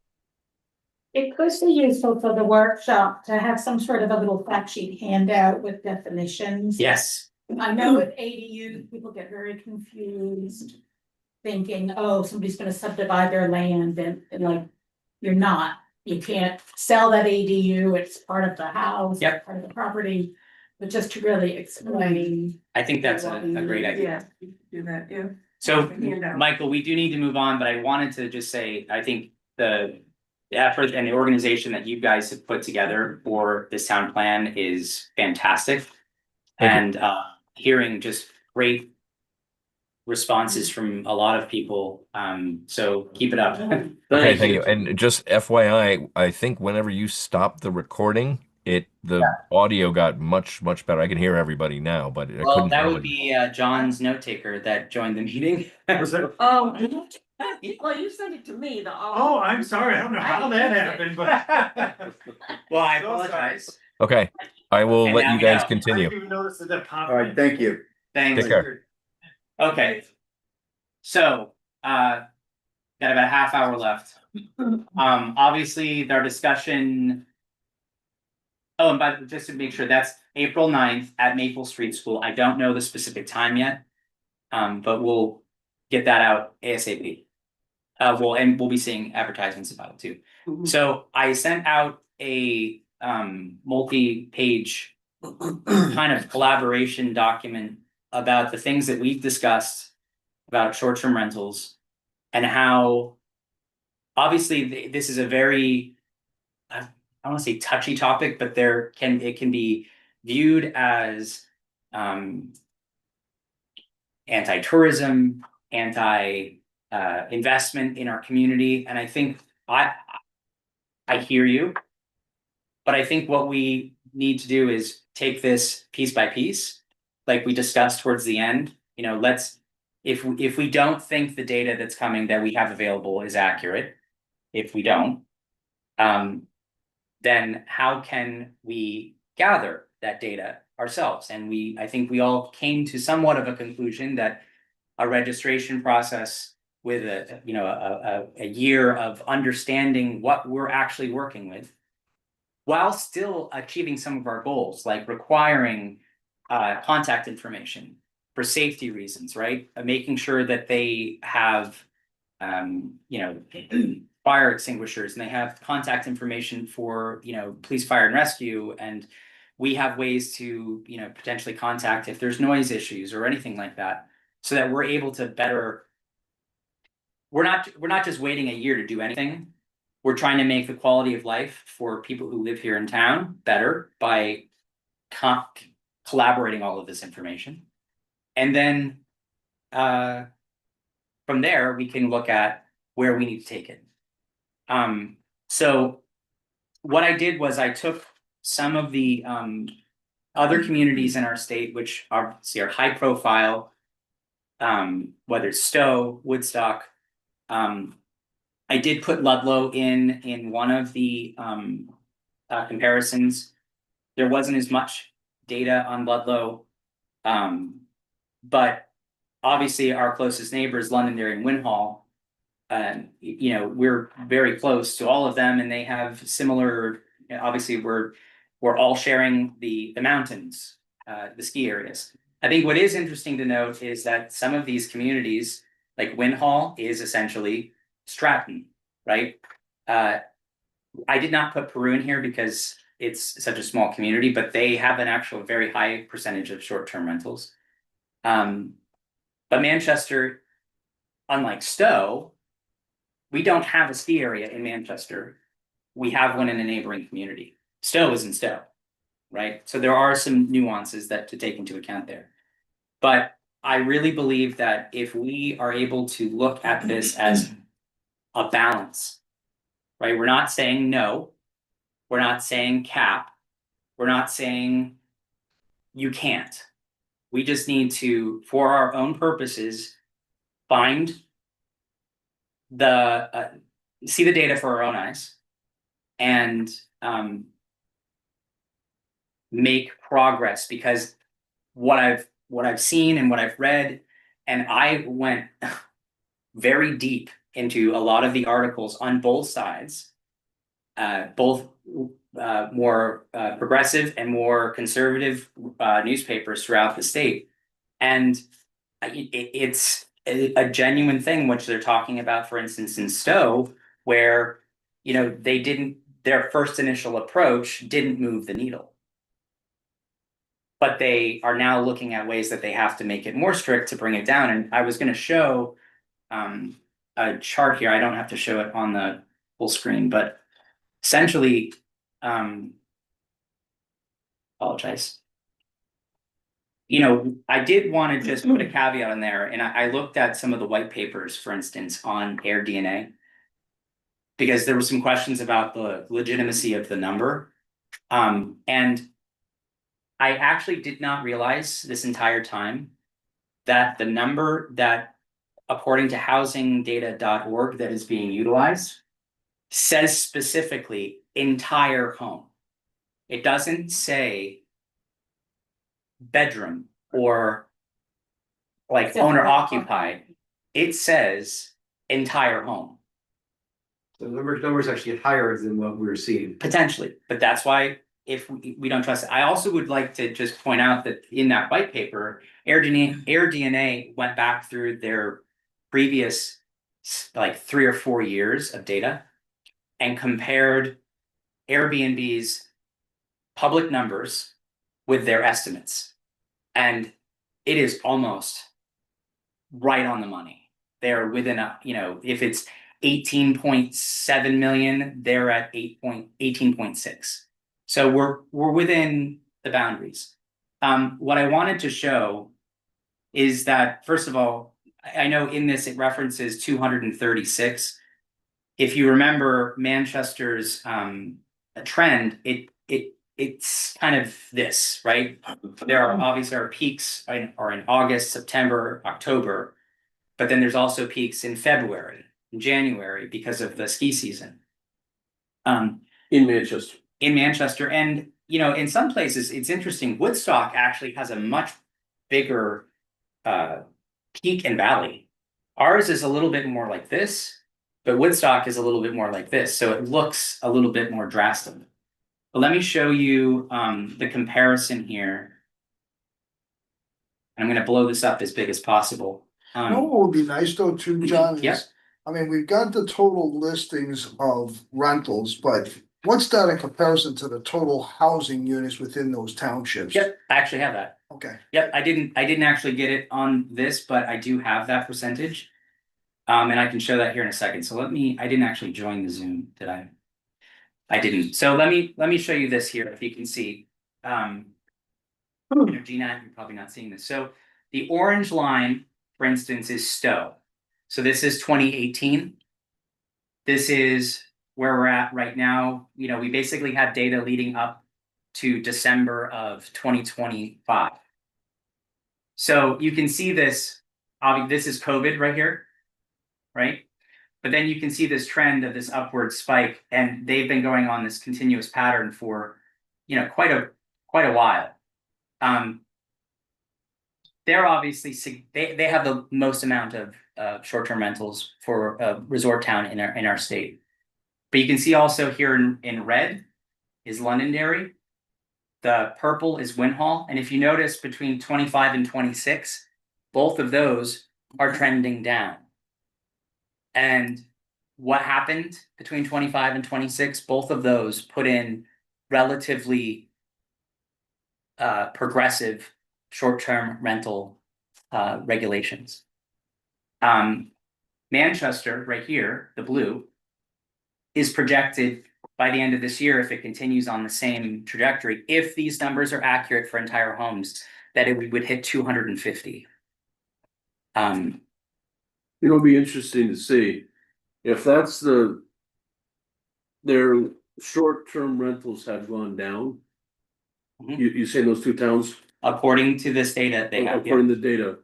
[SPEAKER 11] It could be useful for the workshop to have some sort of a little fact sheet handout with definitions.
[SPEAKER 1] yes,
[SPEAKER 11] I know with ADUs, people get very confused. Thinking, oh, somebody's gonna subdivide their land and like, you're not. You can't sell that ADU, it's part of the house.
[SPEAKER 1] Yep.
[SPEAKER 11] Part of the property, but just to really explain.
[SPEAKER 1] I think that's a great idea.
[SPEAKER 2] Yeah, you can do that, yeah.
[SPEAKER 1] So,
[SPEAKER 2] Handout.
[SPEAKER 1] Michael, we do need to move on, but I wanted to just say, I think the effort and the organization that you guys have put together for this town plan is fantastic.
[SPEAKER 9] Thank
[SPEAKER 1] And hearing just great responses from a lot of people. So keep it up.
[SPEAKER 9] Okay, thank you. And just FYI, I think whenever you stop the recording, the audio got much better. I can hear everybody now, but I
[SPEAKER 1] Well,
[SPEAKER 9] couldn't
[SPEAKER 1] that would
[SPEAKER 9] earlier.
[SPEAKER 1] be John's note taker that joined the meeting.
[SPEAKER 2] Oh, well, you sent it to me, the.
[SPEAKER 7] Oh, I'm sorry, I don't know how that happened, but.
[SPEAKER 1] Well, I
[SPEAKER 7] So sorry.
[SPEAKER 1] apologize.
[SPEAKER 9] Okay, I will
[SPEAKER 1] And
[SPEAKER 9] let
[SPEAKER 1] now
[SPEAKER 9] you
[SPEAKER 1] we
[SPEAKER 9] guys
[SPEAKER 1] know.
[SPEAKER 7] I
[SPEAKER 9] continue.
[SPEAKER 7] didn't even notice that that popped.
[SPEAKER 12] All right, thank you.
[SPEAKER 1] Thanks.
[SPEAKER 9] Take care.
[SPEAKER 1] Okay. So, got about a half hour left. Obviously, our discussion. Oh, and just to make sure, that's April 9th at Maple Street School. I don't know the specific time yet. But we'll get that out ASAP. We'll be seeing advertisements about it too.
[SPEAKER 2] Mhm.
[SPEAKER 1] So I sent out a multi-page kind of collaboration document about the things that we've discussed about short-term rentals and how obviously this is a very I don't want to say touchy topic, but it can be viewed as anti-tourism, investment in our community, and I think I hear you. But I think what we need to do is take this piece by piece, like we discussed towards the end. You know, if we don't think the data that's coming that we have available is accurate, if we don't, then how can we gather that data ourselves? And I think we all came to somewhat of a conclusion that a registration process with a year of understanding what we're actually working with, while still achieving some of our goals, like requiring contact information for safety reasons, right? Making sure that they have fire extinguishers and they have contact information for police, fire and rescue, and we have ways to potentially contact if there's noise issues or anything like that, so that we're able to better. We're not just waiting a year to do anything. We're trying to make the quality of life for people who live here in town better by collaborating all of this information. And then from there, we can look at where we need to take it. So what I did was I took some of the other communities in our state, which are high profile, whether it's Stowe, Woodstock. I did put Ludlow in one of the comparisons. There wasn't as much data on Ludlow, but obviously our closest neighbors, Londonderry and Winhall, we're very close to all of them, and they have similar. Obviously, we're all sharing the mountains, the ski areas. I think what is interesting to note is that some of these communities, like Winhall, is essentially Stratton, right? I did not put Peru in here because it's such a small community, but they have an actual very high percentage of short-term rentals. But Manchester, unlike Stowe, we don't have a ski area in Manchester. We have one in a neighboring community. Stowe is in Stowe, right? So there are some nuances to take into account there. But I really believe that if we are able to look at this as a balance, right? We're not saying no. We're not saying cap. We're not saying you can't. We just need to, for our own purposes, find see the data for our own eyes and make progress, because what I've seen and what I've read, and I went very deep into a lot of the articles on both sides, both more progressive and more conservative newspapers throughout the state, and it's a genuine thing which they're talking about. For instance, in Stowe, where their first initial approach didn't move the needle, but they are now looking at ways that they have to make it more strict to bring it down. And I was going to show a chart here. I don't have to show it on the full screen, but essentially, apologize. I did want to just put a caveat in there, and I looked at some of the white papers, for instance, on AirDNA, because there were some questions about the legitimacy of the number. And I actually did not realize this entire time that the number that, according to housingdata.org, that is being utilized says specifically entire home. It doesn't say bedroom or like owner occupied. It says entire home.
[SPEAKER 12] So the number is actually higher than what we were seeing.
[SPEAKER 1] Potentially, but that's why if we don't trust it. I also would like to just point out that in that white paper, AirDNA went back through their previous like 3 or 4 years of data and compared Airbnb's public numbers with their estimates. And it is almost right on the money. They're within a, if it's 18.7 million, they're at 18.6. So we're within the boundaries. What I wanted to show is that, first of all, I know in this it references 236. If you remember Manchester's trend, it's kind of this, right? There are obviously our peaks are in August, September, October, but then there's also peaks in February, in January because of the ski season.
[SPEAKER 3] In Manchester.
[SPEAKER 1] In Manchester, and in some places it's interesting. Woodstock actually has a much bigger peak and valley. Ours is a little bit more like this, but Woodstock is a little bit more like this, so it looks a little bit more drastic. But let me show you the comparison here. I'm going to blow this up as big as possible.
[SPEAKER 8] You know what would be nice though too, John,
[SPEAKER 1] Yeah.
[SPEAKER 8] is, I mean, we've got the total listings of rentals, but what's that in comparison to the total housing units within those townships?
[SPEAKER 1] Yep, I actually have that.
[SPEAKER 8] Okay.
[SPEAKER 1] Yep, I didn't actually get it on this, but I do have that percentage. And I can show that here in a second. So I didn't actually join the Zoom, did I? I didn't. So let me show you this here, if you can see. Gina, you're probably not seeing this. So the orange line, for instance, is Stowe. So this is 2018. This is where we're at right now. We basically had data leading up to December of 2025. So you can see this, this is COVID right here, right? But then you can see this trend of this upward spike, and they've been going on this continuous pattern for, quite a while. They're obviously they have the most amount of short-term rentals for a resort town in our state. But you can see also here in red is Londonderry. The purple is Winhall, and if you notice between 25 and 26, both of those are trending down. And what happened between 25 and 26? Both of those put in relatively progressive short-term rental regulations. Manchester, right here, the blue, is projected by the end of this year, if it continues on the same trajectory, if these numbers are accurate for entire homes, that we would hit 250.
[SPEAKER 3] It'll be interesting to see if that's their short-term rentals have gone down.
[SPEAKER 1] Mhm.
[SPEAKER 3] You say those two towns?
[SPEAKER 1] According to this data, they have.
[SPEAKER 3] According to the data.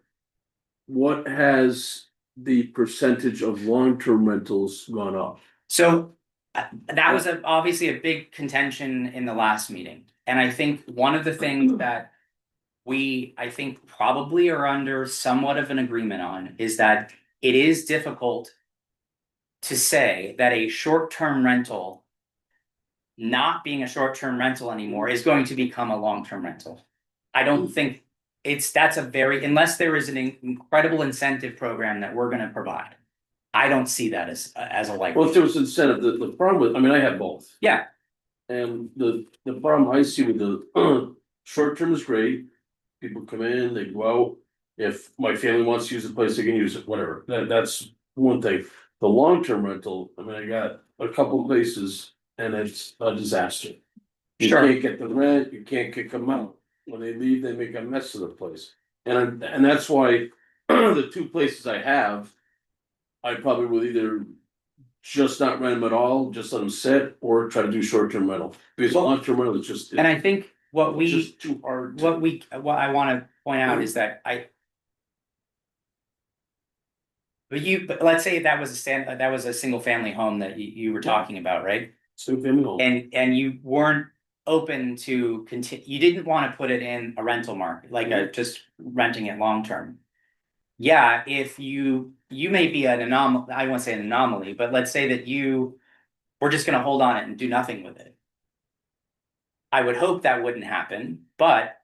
[SPEAKER 3] What has the percentage of long-term rentals gone up?
[SPEAKER 1] So that was obviously a big contention in the last meeting. And I think one of the things that I think probably are under somewhat of an agreement on is that it is difficult to say that a short-term rental not being a short-term rental anymore is going to become a long-term rental. I don't think that's unless there is an incredible incentive program that we're gonna provide. I don't see that as a likely.
[SPEAKER 3] Well, if there was incentive, the problem with, I have both.
[SPEAKER 1] Yeah.
[SPEAKER 3] And the problem I see with the short term is great. People come in, they go out. If my family wants to use the place, they can use it, whatever. That's one thing. The long term rental, I got a couple places and it's a disaster. You
[SPEAKER 1] Sure.
[SPEAKER 3] can't get the rent, you can't kick them out. When they leave, they make a mess of the place. And that's why the two places I have, I probably will either just not rent them at all, just let them sit, or try to do short-term rental? Because long-term rental is just.
[SPEAKER 1] And I think what
[SPEAKER 3] it's
[SPEAKER 1] we,
[SPEAKER 3] just too hard.
[SPEAKER 1] what I wanna point out is that but let's say that was a single family home that you were talking about, right?
[SPEAKER 3] Single family home.
[SPEAKER 1] And you weren't open to you didn't wanna put it in a rental market, like just renting it long term. Yeah, if you may be an anomaly, I won't say an anomaly, but let's say that we're just gonna hold on it and do nothing with it. I would hope that wouldn't happen, but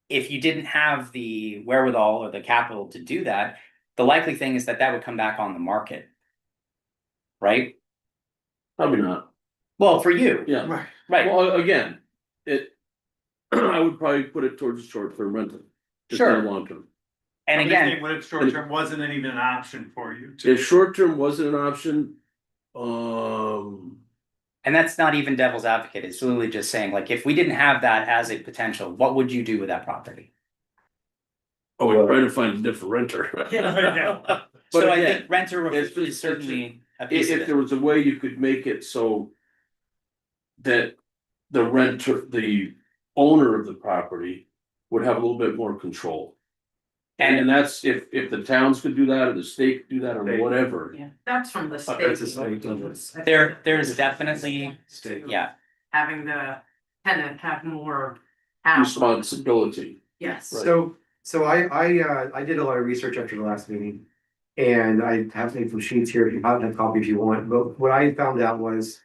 [SPEAKER 1] if you didn't have the wherewithal or the capital to do that, the likely thing is that would come back on the market. Right?
[SPEAKER 3] Probably not.
[SPEAKER 1] Well, for you,
[SPEAKER 3] Yeah.
[SPEAKER 1] right,
[SPEAKER 3] Well, again, I would probably put it towards short-term rental. Just
[SPEAKER 1] Sure.
[SPEAKER 3] not long-term.
[SPEAKER 1] and again,
[SPEAKER 7] What if short term wasn't even an option for you?
[SPEAKER 3] If short-term wasn't an option,
[SPEAKER 1] and that's not even devil's advocate, it's literally just saying, like, if we didn't have that as a potential, what would you do with that property?
[SPEAKER 3] we're trying to find a different renter. But
[SPEAKER 1] So I
[SPEAKER 3] again,
[SPEAKER 1] think renter
[SPEAKER 3] it's-
[SPEAKER 1] is certainly a piece of
[SPEAKER 3] if there
[SPEAKER 1] it.
[SPEAKER 3] was a way you could make it so that the renter, the owner of the property would have a little bit more control. And that's if the towns could do that, or the state could do that, or whatever.
[SPEAKER 1] Yeah.
[SPEAKER 5] That's from the state.
[SPEAKER 12] That's a state.
[SPEAKER 1] There's definitely, yeah,
[SPEAKER 5] Having the tenant have more.
[SPEAKER 3] Responsibility.
[SPEAKER 5] Yes.
[SPEAKER 12] So I did a lot of research after the last meeting. And I have some sheets here, if you have a copy if you want, but what I found out was.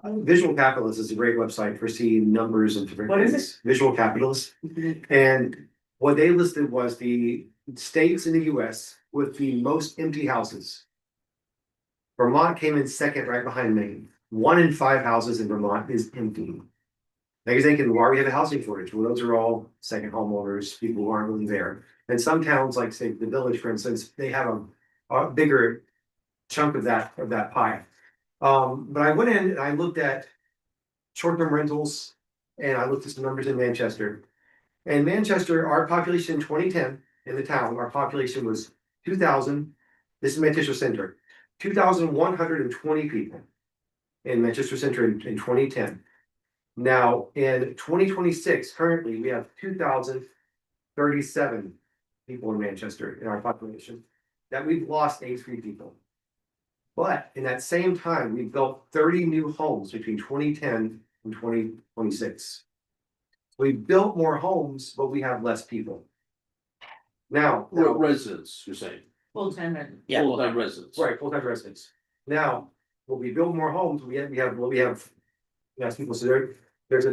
[SPEAKER 12] Visual Capitalist is a great website for seeing numbers and different
[SPEAKER 2] What is
[SPEAKER 12] things. Visual Capitalist. And what they listed was the states in the US with the most empty houses. Vermont came in second right behind Maine. 1 in 5 houses in Vermont is empty. Now you're thinking, why do we have a housing shortage? Well, those are all second homeowners, people who aren't really there. And some towns, like say the Village, for instance, they have a bigger chunk of that pie. But I went in and I looked at short-term rentals and I looked at some numbers in Manchester. And Manchester, our population in 2010 in the town, our population was 2,000. This is Manchester Center, 2,120 people in Manchester Center in 2010. Now in 2026, currently we have 2,037 people in Manchester in our population. That we've lost 83 people. But in that same time, we built 30 new homes between 2010 and 2026. We built more homes, but we have less people. Now,
[SPEAKER 3] Residents, you're saying,
[SPEAKER 11] Full-time.
[SPEAKER 1] Yeah.
[SPEAKER 3] full-time residents.
[SPEAKER 12] right, full-time residents. Now, when we build more homes, we have. Yes, people, so there's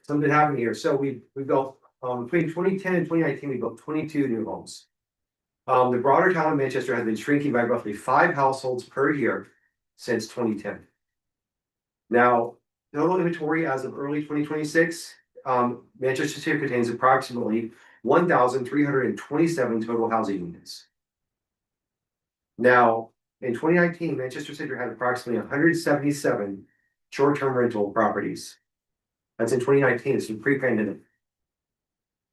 [SPEAKER 12] something happening here. So we built, between 2010 and 2019, we built 22 new homes. The broader town of Manchester has been shrinking by roughly 5 households per year since 2010. Now, total inventory as of early 2026, Manchester City contains approximately 1,327 total housing units. Now, in 2019, Manchester City had approximately 177 short-term rental properties. That's in 2019, it's pre-pandemic.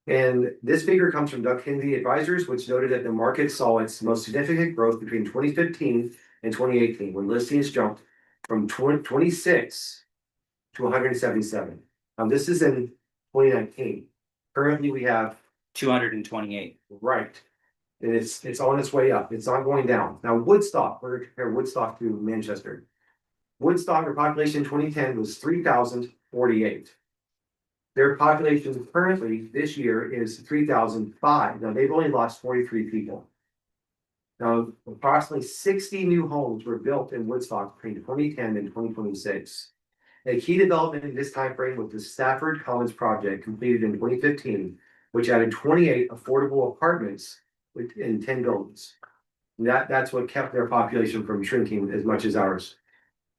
[SPEAKER 12] And this figure comes from Doug Kennedy Advisors, which noted that the market saw its most significant growth between 2015 and 2018, when listings jumped from 26 to 177. This is in 2019. Currently, we have
[SPEAKER 1] 228.
[SPEAKER 12] right, and it's on its way up. It's not going down. Now, Woodstock, we're gonna compare Woodstock to Manchester. Woodstock, their population in 2010 was 3,048. Their population currently this year is 3,005. Now they've only lost 43 people. Now, approximately 60 new homes were built in Woodstock between 2010 and 2026. A key development in this time frame was the Stafford Commons project completed in 2015, which added 28 affordable apartments within 10 buildings. That's what kept their population from shrinking as much as ours.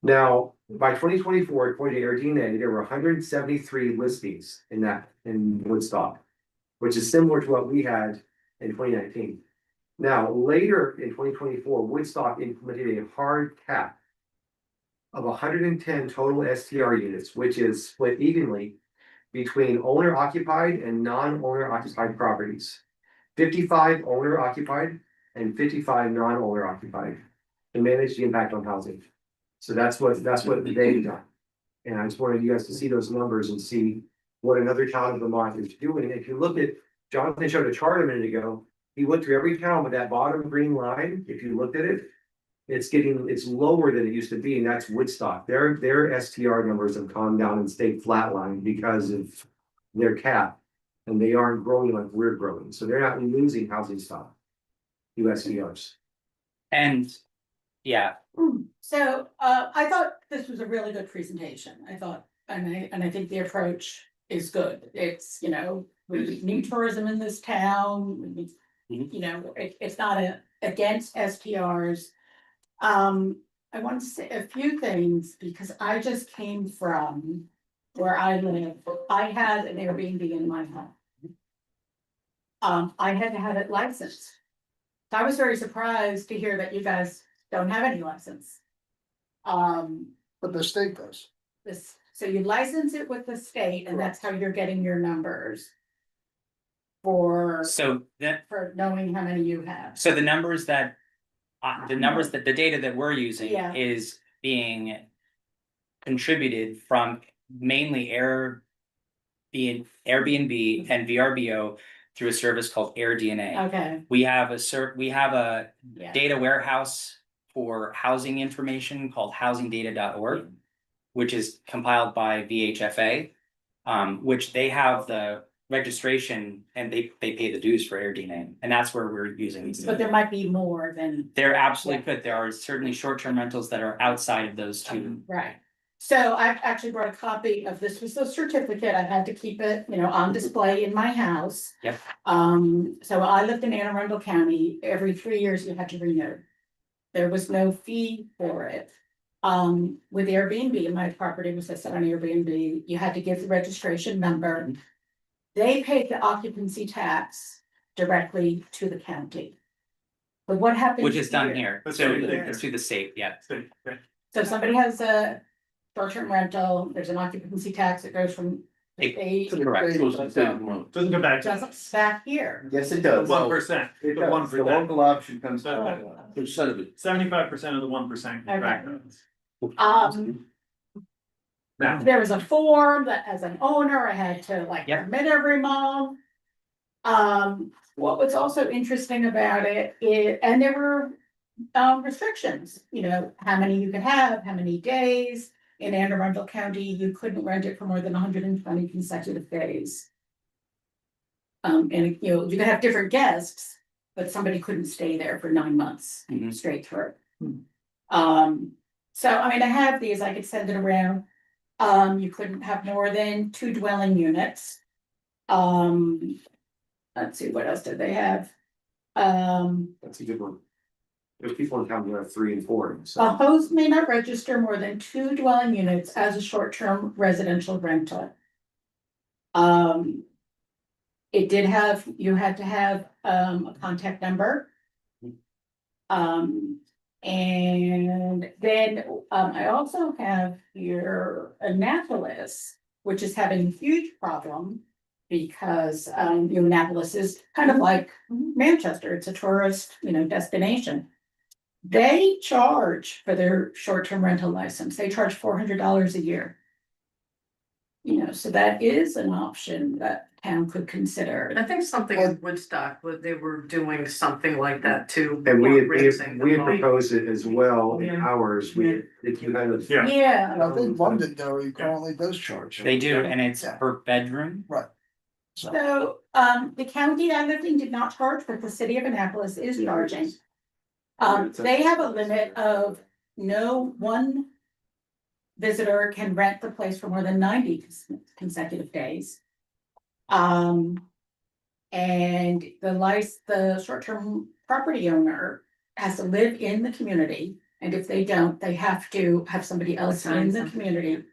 [SPEAKER 12] Now, by 2024, according to Airdina, there were 173 listings in Woodstock, which is similar to what we had in 2019. Now, later in 2024, Woodstock implemented a hard cap of 110 total STR units, which is split evenly between owner occupied and non-owner occupied properties. 55 owner occupied and 55 non-owner occupied. to manage the impact on housing. So that's what they've done. And I just wanted you guys to see those numbers and see what another town in Vermont is doing. If you look at, Jonathan showed a chart a minute ago, he went through every town with that bottom green line, if you looked at it. It's lower than it used to be, and that's Woodstock. Their STR numbers have gone down and stayed flatline because of their cap. And they aren't growing like we're growing, so they're not losing housing stock. USDRs.
[SPEAKER 1] And, yeah,
[SPEAKER 11] So, I thought this was a really good presentation. I thought, and I think the approach is good. It's, you know, we need tourism in this town. We need, you know, it's not against STRs. I want to say a few things because I just came from where I live. I had an Airbnb in my home. I had to have it licensed. So I was very surprised to hear that you guys don't have any license.
[SPEAKER 8] But the state does.
[SPEAKER 11] So you license it with the state and that's how you're getting your numbers. For knowing how many you have.
[SPEAKER 1] so the numbers that. The data that we're using
[SPEAKER 11] Yeah.
[SPEAKER 1] is being contributed from mainly Airbnb and VRBO through a service called AirDNA.
[SPEAKER 11] Okay,
[SPEAKER 1] We have a
[SPEAKER 11] yeah.
[SPEAKER 1] data warehouse for housing information called housingdata.org, which is compiled by VHFA, which they have the registration and they pay the dues for AirDNA, and that's where we're using these.
[SPEAKER 11] But there might be more than,
[SPEAKER 1] There absolutely could. There are certainly short-term rentals that are outside of those two.
[SPEAKER 11] right. So I've actually brought a copy of this was the certificate. I had to keep it, you know, on display in my house.
[SPEAKER 1] Yep.
[SPEAKER 11] So I lived in Anne Arundel County. Every 3 years you had to renew. There was no fee for it. With Airbnb, my property was listed on Airbnb, you had to give the registration number. They paid the occupancy tax directly to the county. But what happens?
[SPEAKER 1] Which is done here,
[SPEAKER 7] That's
[SPEAKER 1] so
[SPEAKER 7] right there.
[SPEAKER 1] it's through the state, yeah.
[SPEAKER 11] So if somebody has a short-term rental, there's an occupancy tax that goes from the state,
[SPEAKER 1] Correct.
[SPEAKER 7] Doesn't come back to
[SPEAKER 11] doesn't back here.
[SPEAKER 6] Yes, it does.
[SPEAKER 7] 1%, the
[SPEAKER 6] The
[SPEAKER 7] 1%,
[SPEAKER 6] local option comes
[SPEAKER 7] So-
[SPEAKER 6] down. Percent of it.
[SPEAKER 7] 75% of the 1% comes back to us. Now,
[SPEAKER 11] There was a form that as an owner, I had to like
[SPEAKER 1] Yep.
[SPEAKER 11] submit every month. What was also interesting about it is, and there were restrictions, you know, how many you could have, how many days. In Anne Arundel County, you couldn't rent it for more than 120 consecutive days. And you know, you could have different guests, but somebody couldn't stay there for 9 months
[SPEAKER 1] Mhm.
[SPEAKER 11] straight through. So I mean, I have these, I could send it around. You couldn't have more than 2 dwelling units. Let's see, what else did they have?
[SPEAKER 12] That's a good one. There's people in town who have 3 and 4,
[SPEAKER 11] A
[SPEAKER 12] so.
[SPEAKER 11] host may not register more than 2 dwelling units as a short-term residential rental. It did have, you had to have a contact number. And then I also have your Annapolis, which is having a huge problem. Because Annapolis is kind of like Manchester, it's a tourist, you know, destination. They charge for their short-term rental license, they charge $400 a year. You know, so that is an option that town could consider.
[SPEAKER 5] I think something in Woodstock, where they were doing something like that too.
[SPEAKER 12] And we had
[SPEAKER 5] raising the money.
[SPEAKER 12] proposed it as well in
[SPEAKER 5] Yeah.
[SPEAKER 12] ours, if you kind of.
[SPEAKER 7] Yeah.
[SPEAKER 11] Yeah,
[SPEAKER 8] And I think Londonderry currently does charge.
[SPEAKER 1] They do, and it's
[SPEAKER 8] Yeah.
[SPEAKER 1] per bedroom.
[SPEAKER 11] so the county I lived in did not charge, but the city of Annapolis is charging. They have a limit of no one visitor can rent the place for more than 90 consecutive days. And the short-term property owner has to live in the community, and if they don't, they have to have somebody else in the community.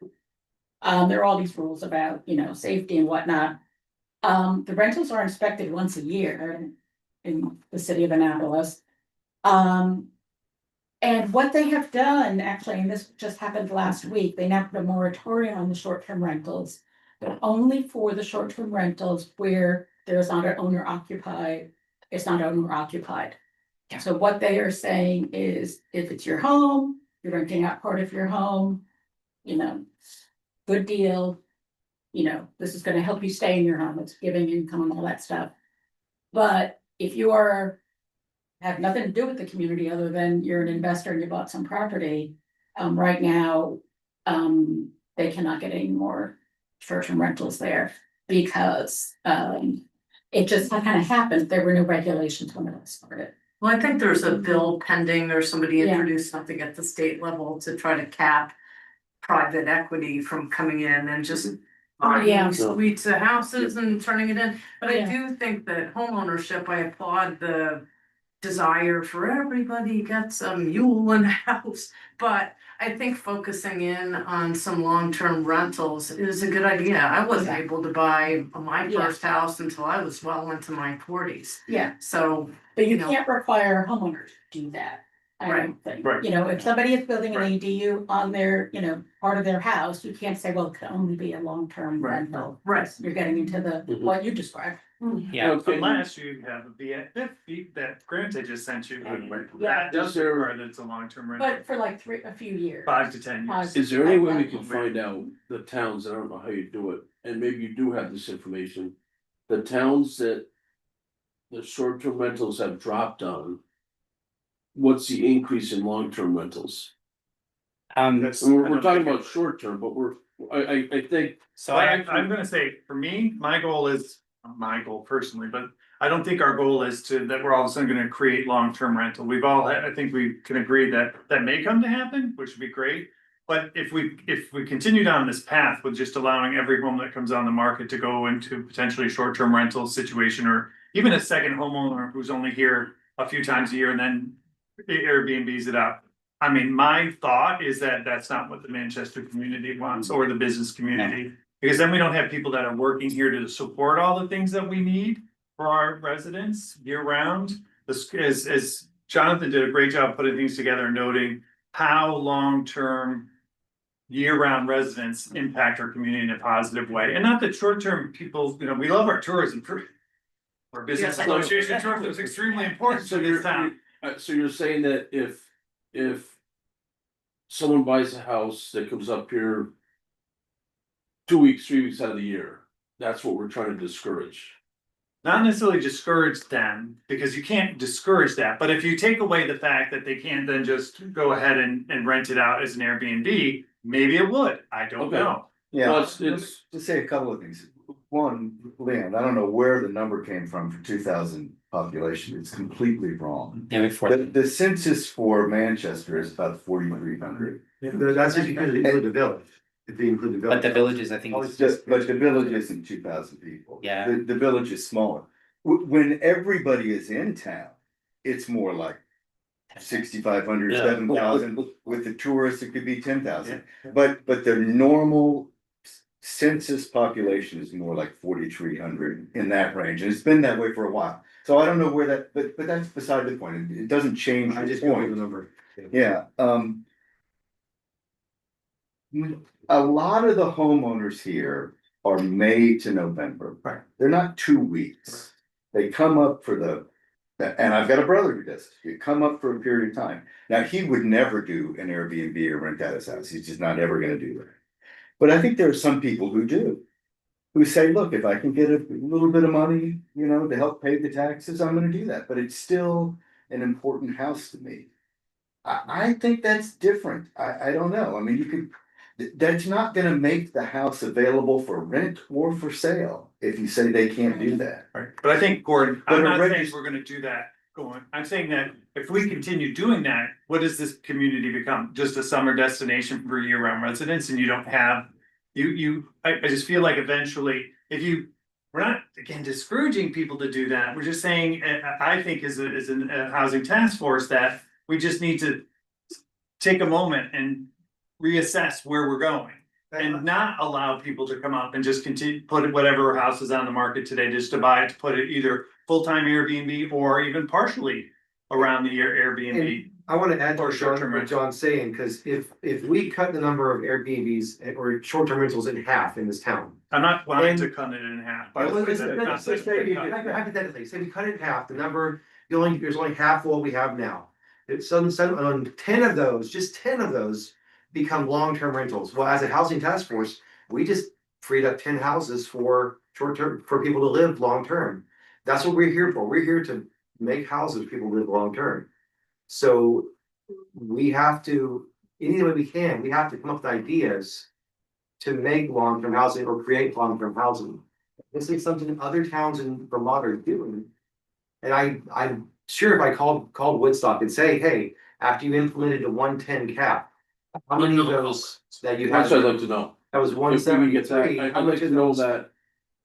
[SPEAKER 11] There are all these rules about, you know, safety and whatnot. The rentals are inspected once a year in the city of Annapolis. And what they have done, actually, and this just happened last week, they now put a moratorium on the short-term rentals. But only for the short-term rentals where there is not an owner occupied, it's not owner occupied.
[SPEAKER 1] Yeah.
[SPEAKER 11] So what they are saying is, if it's your home, you're renting out part of your home, you know, good deal. You know, this is gonna help you stay in your home, it's giving income and all that stuff. But if you are, have nothing to do with the community other than you're an investor and you bought some property, right now, they cannot get any more short-term rentals there because, it just kind of happened, there were no regulations when it started.
[SPEAKER 5] Well, I think there's a bill pending or somebody
[SPEAKER 11] Yeah.
[SPEAKER 5] introduced something at the state level to try to cap private equity from coming in and just
[SPEAKER 11] Yeah.
[SPEAKER 5] buying suites of houses and turning it in. But I
[SPEAKER 11] Yeah.
[SPEAKER 5] do think that homeownership, I applaud the desire for everybody gets a mule and a house. But I think focusing in on some long-term rentals is a good idea. I wasn't
[SPEAKER 11] Yeah.
[SPEAKER 5] able to buy my
[SPEAKER 11] Yeah.
[SPEAKER 5] first house until I was well into my 40s.
[SPEAKER 11] Yeah,
[SPEAKER 5] So,
[SPEAKER 11] but you
[SPEAKER 5] You know.
[SPEAKER 11] can't require homeowners to do that. I don't think,
[SPEAKER 7] Right.
[SPEAKER 11] you know, if somebody is building an
[SPEAKER 7] Right.
[SPEAKER 11] ADU on their, you know, part of their house, you can't say, well, it can only be a long-term
[SPEAKER 7] Right.
[SPEAKER 11] rental.
[SPEAKER 5] Right.
[SPEAKER 11] You're getting into the,
[SPEAKER 12] Mhm.
[SPEAKER 11] what you described.
[SPEAKER 1] Yeah,
[SPEAKER 7] Unless you have a BF, that grant I just sent you,
[SPEAKER 11] Yeah.
[SPEAKER 7] that does require that it's a long-term rental,
[SPEAKER 11] But for like a few years.
[SPEAKER 7] 5 to 10 years.
[SPEAKER 3] Is there any way we can find out the towns, I don't know how you do it, and maybe you do have this information, the towns that the short-term rentals have dropped on, what's the increase in long-term rentals?
[SPEAKER 7] That's-
[SPEAKER 3] I mean,
[SPEAKER 7] I
[SPEAKER 3] we're
[SPEAKER 7] don't
[SPEAKER 3] talking
[SPEAKER 7] think
[SPEAKER 3] about short-term, but I think,
[SPEAKER 1] so
[SPEAKER 7] But
[SPEAKER 1] I
[SPEAKER 7] I'm gonna say, for me, my goal is, not my goal personally, but I don't think our goal is that we're all of a sudden gonna create long-term rental. We've all, I think we can agree that that may come to happen, which would be great. But if we continue down this path with just allowing every home that comes on the market to go into potentially a short-term rental situation, or even a second homeowner who's only here a few times a year and then Airbnbs it out. I mean, my thought is that that's not what the Manchester community wants, or the business community. Because then we don't have people that are working here to support all the things that we need for our residents year round. This, as Jonathan did a great job putting things together and noting how long-term year-round residents impact our community in a positive way. And not that short-term people, you know, we love our tourism for our business
[SPEAKER 5] Yes.
[SPEAKER 7] association tourism is extremely important
[SPEAKER 3] so
[SPEAKER 7] to this town.
[SPEAKER 3] you're saying that if someone buys a house that comes up here 2 weeks, 3 weeks out of the year, that's what we're trying to discourage.
[SPEAKER 7] Not necessarily discourage them, because you can't discourage that, but if you take away the fact that they can't then just go ahead and rent it out as an Airbnb, maybe it would, I don't
[SPEAKER 3] Okay.
[SPEAKER 7] know.
[SPEAKER 6] Yeah,
[SPEAKER 3] Well, it's-
[SPEAKER 6] to say a couple of things. One, Leon, I don't know where the number came from for 2,000 population. It's completely wrong.
[SPEAKER 1] yeah, before.
[SPEAKER 6] The census for Manchester is about 4,300.
[SPEAKER 12] That's if you include the village, if you include the village.
[SPEAKER 1] But the villages, I think.
[SPEAKER 6] It's just, but the village isn't 2,000 people.
[SPEAKER 1] Yeah.
[SPEAKER 6] The village is smaller. When everybody is in town, it's more like 6,500,
[SPEAKER 3] Yeah.
[SPEAKER 6] 7,000. With the tourists, it could be 10,000. But the normal census population is more like 4,300 in that range, and it's been that way for a while. So I don't know where that, but that's beside the point. It doesn't change
[SPEAKER 12] I
[SPEAKER 6] the
[SPEAKER 12] just go with the
[SPEAKER 6] point.
[SPEAKER 12] number.
[SPEAKER 6] Yeah, a lot of the homeowners here are May to November.
[SPEAKER 12] Right.
[SPEAKER 6] They're not 2 weeks. They come up for and I've got a brother who does. You come up for a period of time. Now, he would never do an Airbnb or rent out his house. He's just not ever gonna do that. But I think there are some people who do. Who say, look, if I can get a little bit of money, you know, to help pay the taxes, I'm gonna do that. But it's still an important house to me. I think that's different. I don't know. I mean, you could, that's not gonna make the house available for rent or for sale if you say they can't do that.
[SPEAKER 7] Right, but I think, Gordon,
[SPEAKER 6] But
[SPEAKER 7] I'm
[SPEAKER 6] a
[SPEAKER 7] not saying
[SPEAKER 6] regis-
[SPEAKER 7] we're gonna do that going, I'm saying that if we continue doing that, what does this community become? Just a summer destination for year-round residents, and you don't have. I just feel like eventually, we're not, again, discouraging people to do that, we're just saying, I think as a housing task force, that we just need to. Take a moment and reassess where we're going. And not allow people to come up and just continue, put whatever house is on the market today, just to buy it, to put it either full-time Airbnb or even partially around the year Airbnb.
[SPEAKER 12] I wanna add to
[SPEAKER 7] Or
[SPEAKER 12] what
[SPEAKER 7] short-term
[SPEAKER 12] what
[SPEAKER 7] rental.
[SPEAKER 12] John's saying, cause if we cut the number of Airbnbs or short-term rentals in half in this town.
[SPEAKER 7] I'm not wanting
[SPEAKER 12] And-
[SPEAKER 7] to cut it in half.
[SPEAKER 12] Hypothetically,
[SPEAKER 7] That's not-
[SPEAKER 12] say we cut it in half, the number there's only half of what we have now. It's on 10 of those, just 10 of those become long-term rentals. Well, as a housing task force, we just freed up 10 houses for short-term, for people to live long-term. That's what we're here for. We're here to make houses people live long-term. So we have to, any way we can, we have to come up with ideas to make long-term housing or create long-term housing. This is something other towns in Vermont are doing. And I'm sure if I called Woodstock and say, hey, after you implemented the 110 cap, how many of those that you had?
[SPEAKER 3] That's what I'd like to know.
[SPEAKER 12] That was
[SPEAKER 3] If we can get that,
[SPEAKER 12] 173.
[SPEAKER 3] I'd
[SPEAKER 12] How
[SPEAKER 3] like
[SPEAKER 12] much
[SPEAKER 3] to
[SPEAKER 12] of
[SPEAKER 3] know
[SPEAKER 12] those?
[SPEAKER 3] that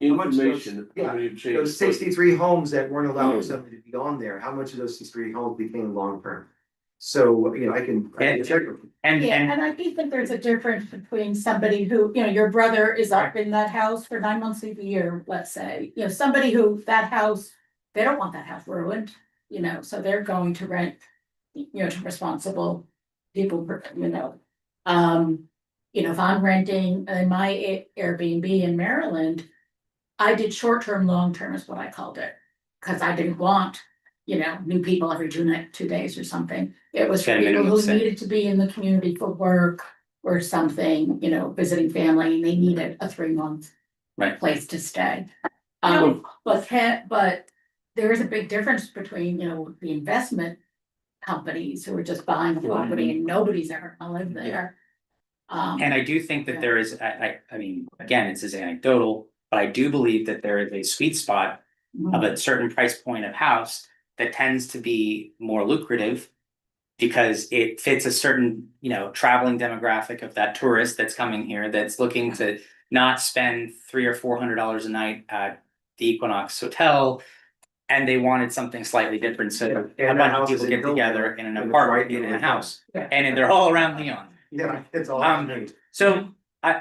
[SPEAKER 12] How much of those-
[SPEAKER 3] information.
[SPEAKER 12] yeah,
[SPEAKER 3] how many have changed,
[SPEAKER 12] Those 63 homes that weren't allowed for somebody to be on there, how much of those 63 homes became long-term? So, I can check.
[SPEAKER 1] And,
[SPEAKER 11] Yeah,
[SPEAKER 1] and
[SPEAKER 11] and I do think there's a difference between somebody who, your brother is up in that house for 9 months of the year, let's say. Somebody who that house, they don't want that house ruined, so they're going to rent, to responsible people, if I'm renting in my Airbnb in Maryland, I did short-term, long-term is what I called it. Cause I didn't want, new people every 2 days or something. It was for
[SPEAKER 1] Got a
[SPEAKER 11] people
[SPEAKER 1] minimum
[SPEAKER 11] who
[SPEAKER 1] stay.
[SPEAKER 11] needed to be in the community for work or something, visiting family, and they needed a 3-month
[SPEAKER 1] Right.
[SPEAKER 11] place to stay. But there is a big difference between, the investment companies who are just buying the property and nobody's ever gonna live there.
[SPEAKER 1] And I do think that
[SPEAKER 11] Yeah.
[SPEAKER 1] there is, I mean, again, this is anecdotal, but I do believe that there is a sweet spot of a certain price point of house that tends to be more lucrative because it fits a certain, traveling demographic of that tourist that's coming here, that's looking to not spend $300 or $400 a night at the Equinox Hotel. And they wanted something slightly different, so
[SPEAKER 12] Yeah,
[SPEAKER 1] a
[SPEAKER 12] and that
[SPEAKER 1] bunch of
[SPEAKER 12] house
[SPEAKER 1] people
[SPEAKER 12] is
[SPEAKER 1] get
[SPEAKER 12] in
[SPEAKER 1] together
[SPEAKER 12] Hillville,
[SPEAKER 1] in an
[SPEAKER 12] and it's
[SPEAKER 1] apartment
[SPEAKER 12] right
[SPEAKER 1] in
[SPEAKER 12] near
[SPEAKER 1] a
[SPEAKER 12] the
[SPEAKER 1] house,
[SPEAKER 11] Yeah.
[SPEAKER 1] and they're all around Leon.
[SPEAKER 12] Yeah, it's all.
[SPEAKER 1] So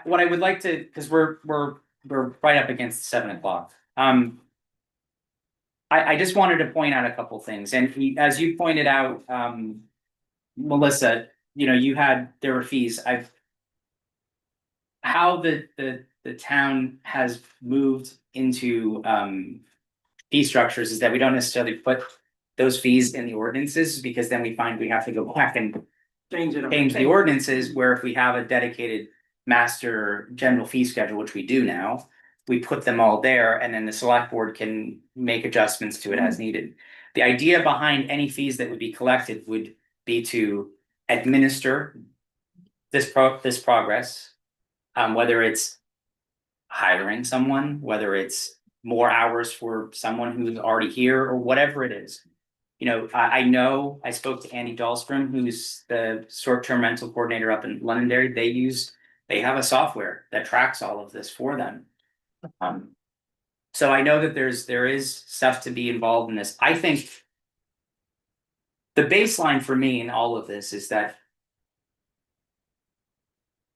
[SPEAKER 1] what I would like to, because we're right up against 7 o'clock. I just wanted to point out a couple things, and as you pointed out, Melissa, there were fees. How the town has moved into fee structures is that we don't necessarily put those fees in the ordinances, because then we find we have to go back and change the ordinances, where if we have a dedicated master general fee schedule, which we do now, we put them all there, and then the select board can make adjustments to it as needed. The idea behind any fees that would be collected would be to administer this progress, whether it's hiring someone, whether it's more hours for someone who's already here, or whatever it is. I know I spoke to Andy Dahlstrom, who's the short-term rental coordinator up in Londonderry. They have a software that tracks all of this for them. So I know that there is stuff to be involved in this. I think the baseline for me in all of this is that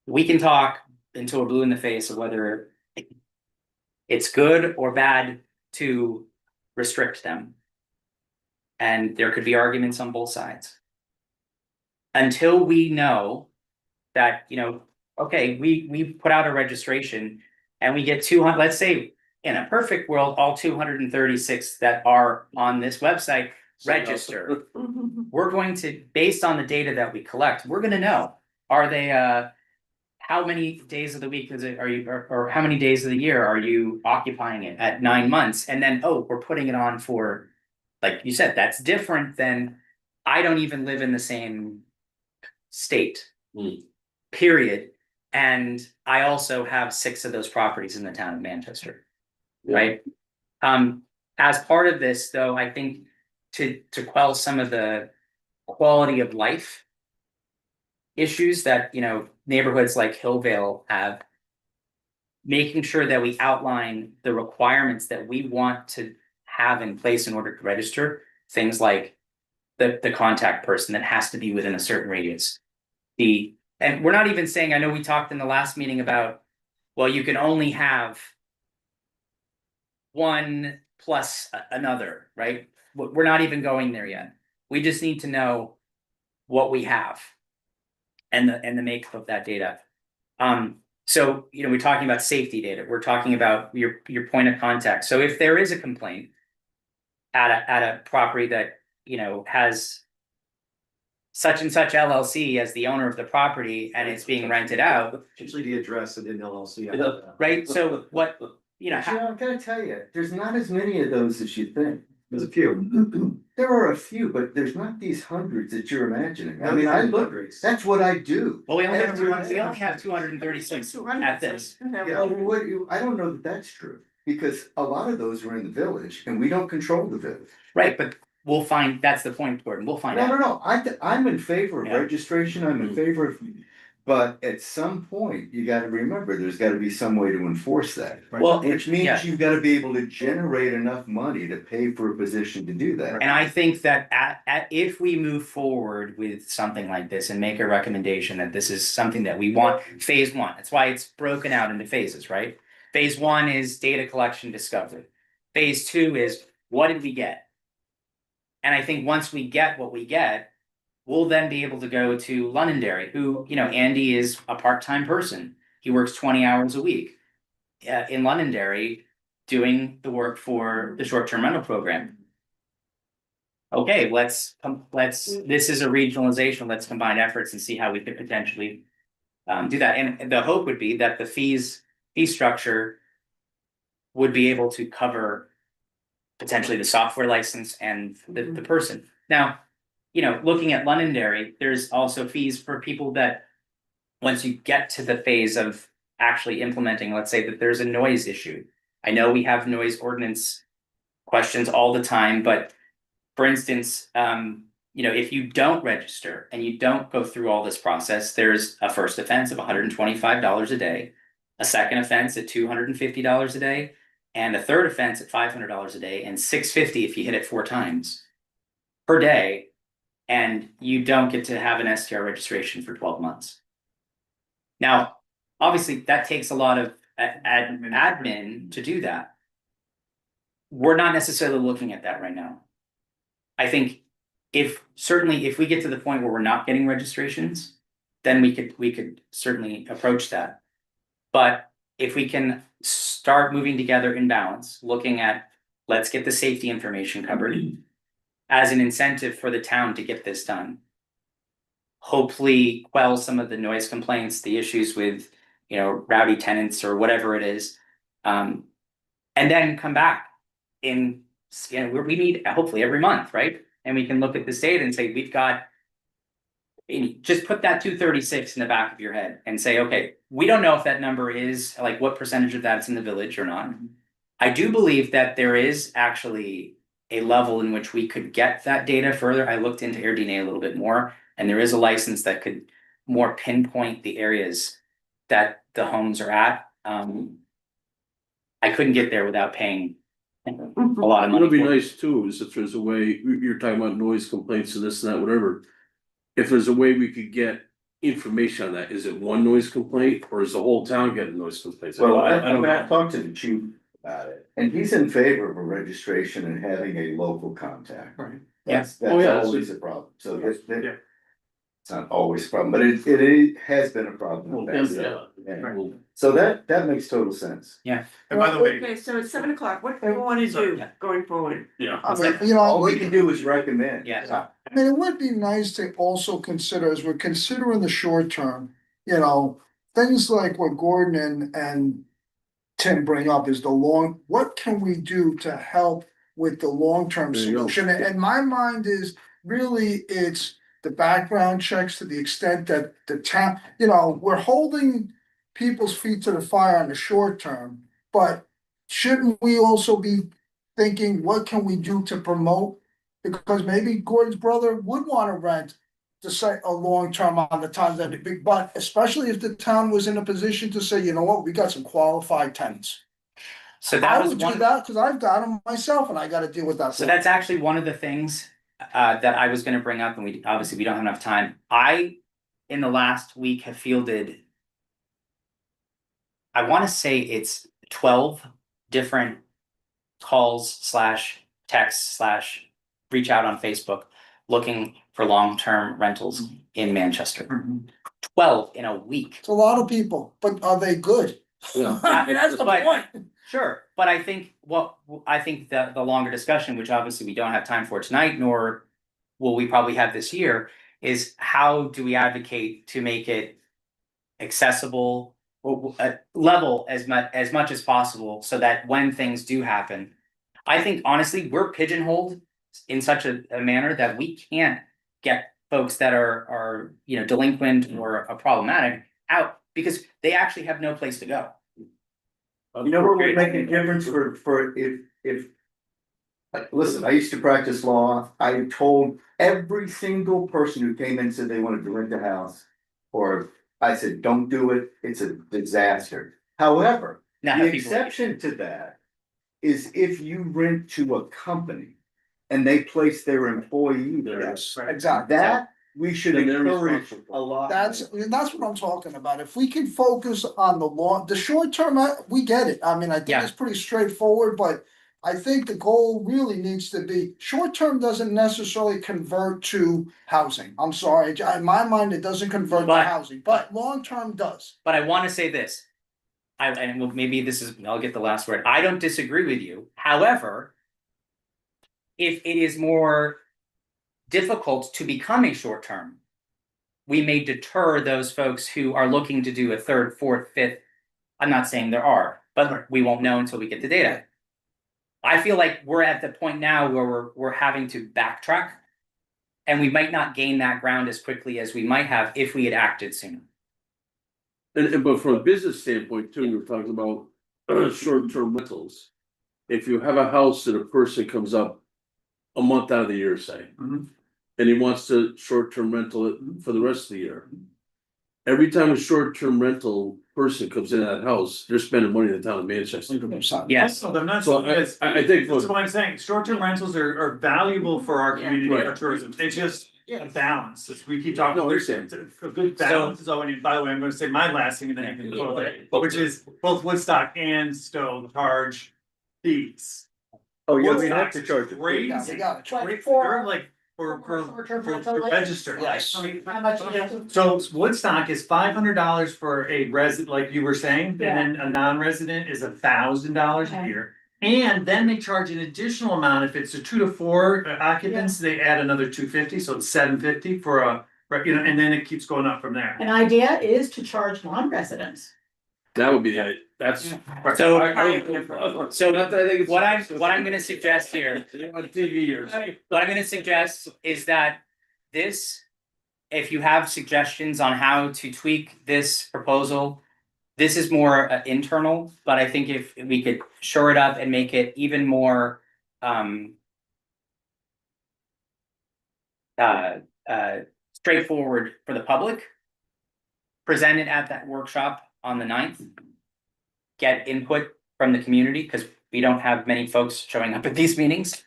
[SPEAKER 1] we can talk until we're blue in the face of whether it's good or bad to restrict them. And there could be arguments on both sides. Until we know that, okay, we put out a registration and we get 200, let's say in a perfect world, all 236 that are on this website register. We're going to, based on the data that we collect, we're gonna know, are they, how many days of the week are you, or how many days of the year are you occupying it at 9 months? And then, we're putting it on for, like you said, that's different than, I don't even live in the same state, period. And I also have 6 of those properties in the town of Manchester, right? As part of this, though, I think to quell some of the quality of life issues that, neighborhoods like Hillvale have, making sure that we outline the requirements that we want to have in place in order to register, things like the contact person that has to be within a certain radius. And we're not even saying, I know we talked in the last meeting about, well, you can only have one plus another, right? We're not even going there yet. We just need to know what we have and the makeup of that data. So, we're talking about safety data. We're talking about your point of contact. So if there is a complaint, at a property that, you know, has such and such LLC as the owner of the property and it's being rented out,
[SPEAKER 12] Usually the address of the LLC.
[SPEAKER 1] right? So what, you know,
[SPEAKER 6] But, you know, I gotta tell you, there's not as many of those as you think.
[SPEAKER 12] There's a few.
[SPEAKER 6] There are a few, but there's not these hundreds that you're imagining. I mean, I look, that's what I do.
[SPEAKER 1] well, we only have
[SPEAKER 6] Every-
[SPEAKER 1] 236 at this.
[SPEAKER 6] Yeah, what, I don't know that that's true, because a lot of those are in the village and we don't control the village.
[SPEAKER 1] Right, but we'll find, that's the point, Gordon, we'll find
[SPEAKER 6] No, no,
[SPEAKER 1] out.
[SPEAKER 6] no, I'm in favor of
[SPEAKER 1] Yeah.
[SPEAKER 6] registration, I'm in favor of, but at some point, you gotta remember, there's gotta be some way to enforce that.
[SPEAKER 1] Well,
[SPEAKER 6] Which
[SPEAKER 1] yeah.
[SPEAKER 6] means you've gotta be able to generate enough money to pay for a position to do that.
[SPEAKER 1] And I think that if we move forward with something like this and make a recommendation that this is something that we want, phase one, that's why it's broken out into phases, right? Phase one is data collection discovery. Phase two is, what did we get? And I think once we get what we get, we'll then be able to go to Londonderry, who, you know, Andy is a part-time person. He works 20 hours a week in Londonderry doing the work for the short-term rental program. Okay, this is a regionalization, let's combine efforts and see how we could potentially do that. And the hope would be that the fee structure would be able to cover potentially the software license and the person. Now, you know, looking at Londonderry, there's also fees for people that once you get to the phase of actually implementing, let's say that there's a noise issue. I know we have noise ordinance questions all the time, but for instance, you know, if you don't register and you don't go through all this process, there's a first offense of $125 a day, a second offense at $250 a day, and a third offense at $500 a day, and $650 if you hit it 4 times per day, and you don't get to have an STR registration for 12 months. Now, obviously, that takes a lot of admin to do that. We're not necessarily looking at that right now. I think if we get to the point where we're not getting registrations, then we could certainly approach that. But if we can start moving together in balance, looking at, let's get the safety information covered as an incentive for the town to get this done. Hopefully quell some of the noise complaints, the issues with, you know, rowdy tenants or whatever it is. And then come back in, you know, we meet hopefully every month, right? And we can look at this data and say, we've got, just put that 236 in the back of your head and say, okay, we don't know if that number is, like, what percentage of that's in the village or not. I do believe that there is actually a level in which we could get that data further. I looked into AirDNA a little bit more, and there is a license that could more pinpoint the areas that the homes are at. I couldn't get there without paying a lot of money.
[SPEAKER 3] What'd be
[SPEAKER 1] for it.
[SPEAKER 3] nice too, is if there's a way, you're talking about noise complaints and this and that, whatever. If there's a way we could get information on that, is it one noise complaint or is the whole town getting noise complaints?
[SPEAKER 6] Well,
[SPEAKER 3] I don't
[SPEAKER 6] I
[SPEAKER 3] know.
[SPEAKER 6] talked to the chief about it, and he's in favor of a registration and having a local contact.
[SPEAKER 3] Right.
[SPEAKER 6] That's
[SPEAKER 3] Oh, yeah, that's
[SPEAKER 6] always a problem, so
[SPEAKER 3] Yeah.
[SPEAKER 6] it's not always a problem, but it has been a problem. in the past.
[SPEAKER 3] Well,
[SPEAKER 6] So that makes total sense.
[SPEAKER 7] And by the way,
[SPEAKER 2] Okay, so it's 7 o'clock, what do you wanna do
[SPEAKER 1] Yeah.
[SPEAKER 2] going forward?
[SPEAKER 3] yeah.
[SPEAKER 8] I mean, you
[SPEAKER 6] All
[SPEAKER 8] know,
[SPEAKER 6] we can do is recommend.
[SPEAKER 1] Yeah.
[SPEAKER 8] I mean, it would be nice to also consider, as we're considering the short term, you know, things like what Gordon and Tim bring up is what can we do to help with the long-term
[SPEAKER 3] There you go.
[SPEAKER 8] solution? And my mind is really, it's the background checks to the extent that the town, you know, we're holding people's feet to the fire on the short term, but shouldn't we also be thinking, what can we do to promote? Because maybe Gordon's brother would wanna rent to say a long term on the times that it big, but especially if the town was in a position to say, you know what, we got some qualified tenants.
[SPEAKER 1] So
[SPEAKER 8] I
[SPEAKER 1] that was
[SPEAKER 8] would do
[SPEAKER 1] one.
[SPEAKER 8] that, cause I've got them myself and I gotta deal with that.
[SPEAKER 1] So that's actually one of the things that I was gonna bring up, and we obviously don't have enough time. In the last week, have fielded, I wanna say it's 12 different calls / texts / reach out on Facebook looking for long-term rentals in Manchester. 12 in a week.
[SPEAKER 8] It's a lot of people, but are they good?
[SPEAKER 3] Yeah.
[SPEAKER 8] I mean, that's the
[SPEAKER 1] But-
[SPEAKER 8] point.
[SPEAKER 1] Sure, but I think the longer discussion, which obviously we don't have time for tonight, nor will we probably have this year, is how do we advocate to make it accessible or level as much as possible so that when things do happen, I think honestly, we're pigeonholed in such a manner that we can't get folks that are delinquent or problematic out because they actually have no place to go.
[SPEAKER 6] You know what would make a difference for if. Listen, I used to practice law. I told every single person who came in and said they wanted to rent a house. Or I said, don't do it. It's a disaster. However,
[SPEAKER 1] Now,
[SPEAKER 6] the
[SPEAKER 1] have people-
[SPEAKER 6] exception to that is if you rent to a company. And they place their employee there.
[SPEAKER 8] Yes, exactly.
[SPEAKER 6] That we should
[SPEAKER 3] Then they're
[SPEAKER 6] encourage
[SPEAKER 3] responsible.
[SPEAKER 6] a lot.
[SPEAKER 8] That's what I'm talking about. If we can focus on the long, the short term, we get it. I mean, I think
[SPEAKER 1] Yeah.
[SPEAKER 8] it's pretty straightforward, but I think the goal really needs to be, short term doesn't necessarily convert to housing. I'm sorry, in my mind, it doesn't convert to
[SPEAKER 1] But-
[SPEAKER 8] housing, but long term does.
[SPEAKER 1] But I want to say this. Maybe I'll get the last word. I don't disagree with you. However, if it is more difficult to become a short term, we may deter those folks who are looking to do a third, fourth, fifth. I'm not saying there are, but we won't know until we get the data. I feel like we're at the point now where we're having to backtrack, and we might not gain that ground as quickly as we might have if we had acted sooner.
[SPEAKER 3] But from a business standpoint too, you're talking about short-term rentals. If you have a house that a person comes up a month out of the year, say.
[SPEAKER 6] Mhm.
[SPEAKER 3] And he wants to short-term rental it for the rest of the year. Every time a short-term rental person comes into that house, they're spending money in the town of Manchester.
[SPEAKER 8] 100%.
[SPEAKER 1] Yes.
[SPEAKER 7] Also, they're not,
[SPEAKER 3] So
[SPEAKER 7] that's
[SPEAKER 3] I think
[SPEAKER 7] what I'm saying, short-term rentals are valuable for our
[SPEAKER 2] Yeah.
[SPEAKER 7] community, for
[SPEAKER 3] Right.
[SPEAKER 7] tourism, it's just a balance, as we keep talking.
[SPEAKER 3] No, I understand.
[SPEAKER 7] A good balance is all we need, by the way, I'm gonna say my last thing and then you can close it, which is both Woodstock and Stowe charge fees.
[SPEAKER 6] Oh, yeah, we
[SPEAKER 7] Woodstock's
[SPEAKER 6] have to charge it.
[SPEAKER 7] Crazy.
[SPEAKER 8] Yeah, we got it.
[SPEAKER 11] Like
[SPEAKER 7] Great,
[SPEAKER 11] for-
[SPEAKER 7] they're like, for
[SPEAKER 11] short-term
[SPEAKER 7] for
[SPEAKER 11] rental, like-
[SPEAKER 7] register.
[SPEAKER 8] Yes.
[SPEAKER 11] How much is it?
[SPEAKER 7] So Woodstock is $500 for a resident, like you were saying, and then a non-resident is $1,000 a
[SPEAKER 11] Okay.
[SPEAKER 7] year. And then they charge an additional amount, if it's a 2 to 4 occupants, they add another $250, so it's $750 for a, and then it keeps going up from there.
[SPEAKER 11] An idea is to charge non-residents.
[SPEAKER 3] That would be that's.
[SPEAKER 1] So-
[SPEAKER 3] So
[SPEAKER 1] So what I'm gonna suggest here,
[SPEAKER 3] On TV or.
[SPEAKER 1] what I'm gonna suggest is that this, if you have suggestions on how to tweak this proposal, this is more internal, but I think if we could shore it up and make it even more straightforward for the public, present it at that workshop on the 9th, get input from the community, because we don't have many folks showing up at these meetings.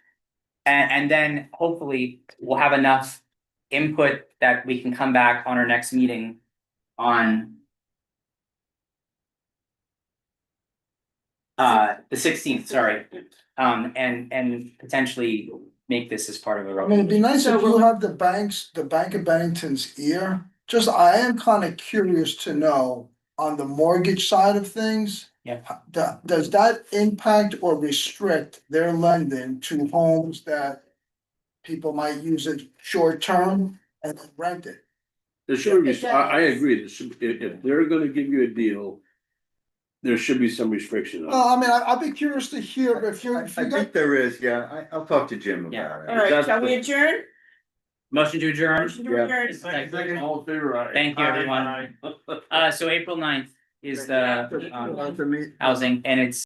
[SPEAKER 1] And then hopefully we'll have enough input that we can come back on our next meeting on the 16th, sorry, and potentially make this as part of a.
[SPEAKER 8] I mean, it'd be nice
[SPEAKER 2] So
[SPEAKER 8] if you have the Bank of Bennington's ear. Just, I am kind of curious to know on the mortgage side of things.
[SPEAKER 1] Yeah.
[SPEAKER 8] Does that impact or restrict their lending to homes that people might use it short term and then rent it?
[SPEAKER 3] There should be,
[SPEAKER 11] It
[SPEAKER 3] I
[SPEAKER 11] does.
[SPEAKER 3] agree, there should, if they're gonna give you a deal. There should be some restriction on
[SPEAKER 8] Well, I mean, I'd be curious to hear if
[SPEAKER 6] I
[SPEAKER 8] you
[SPEAKER 6] think
[SPEAKER 8] got.
[SPEAKER 6] there is, yeah, I'll talk to Jim
[SPEAKER 1] Yeah.
[SPEAKER 6] about it.
[SPEAKER 2] All right, shall we adjourn?
[SPEAKER 1] Motion to adjourn.
[SPEAKER 2] Motion to
[SPEAKER 6] Yeah.
[SPEAKER 2] adjourn.
[SPEAKER 3] it. All in favor, aye.
[SPEAKER 1] Thank you, everyone. So April 9th is the housing, and it's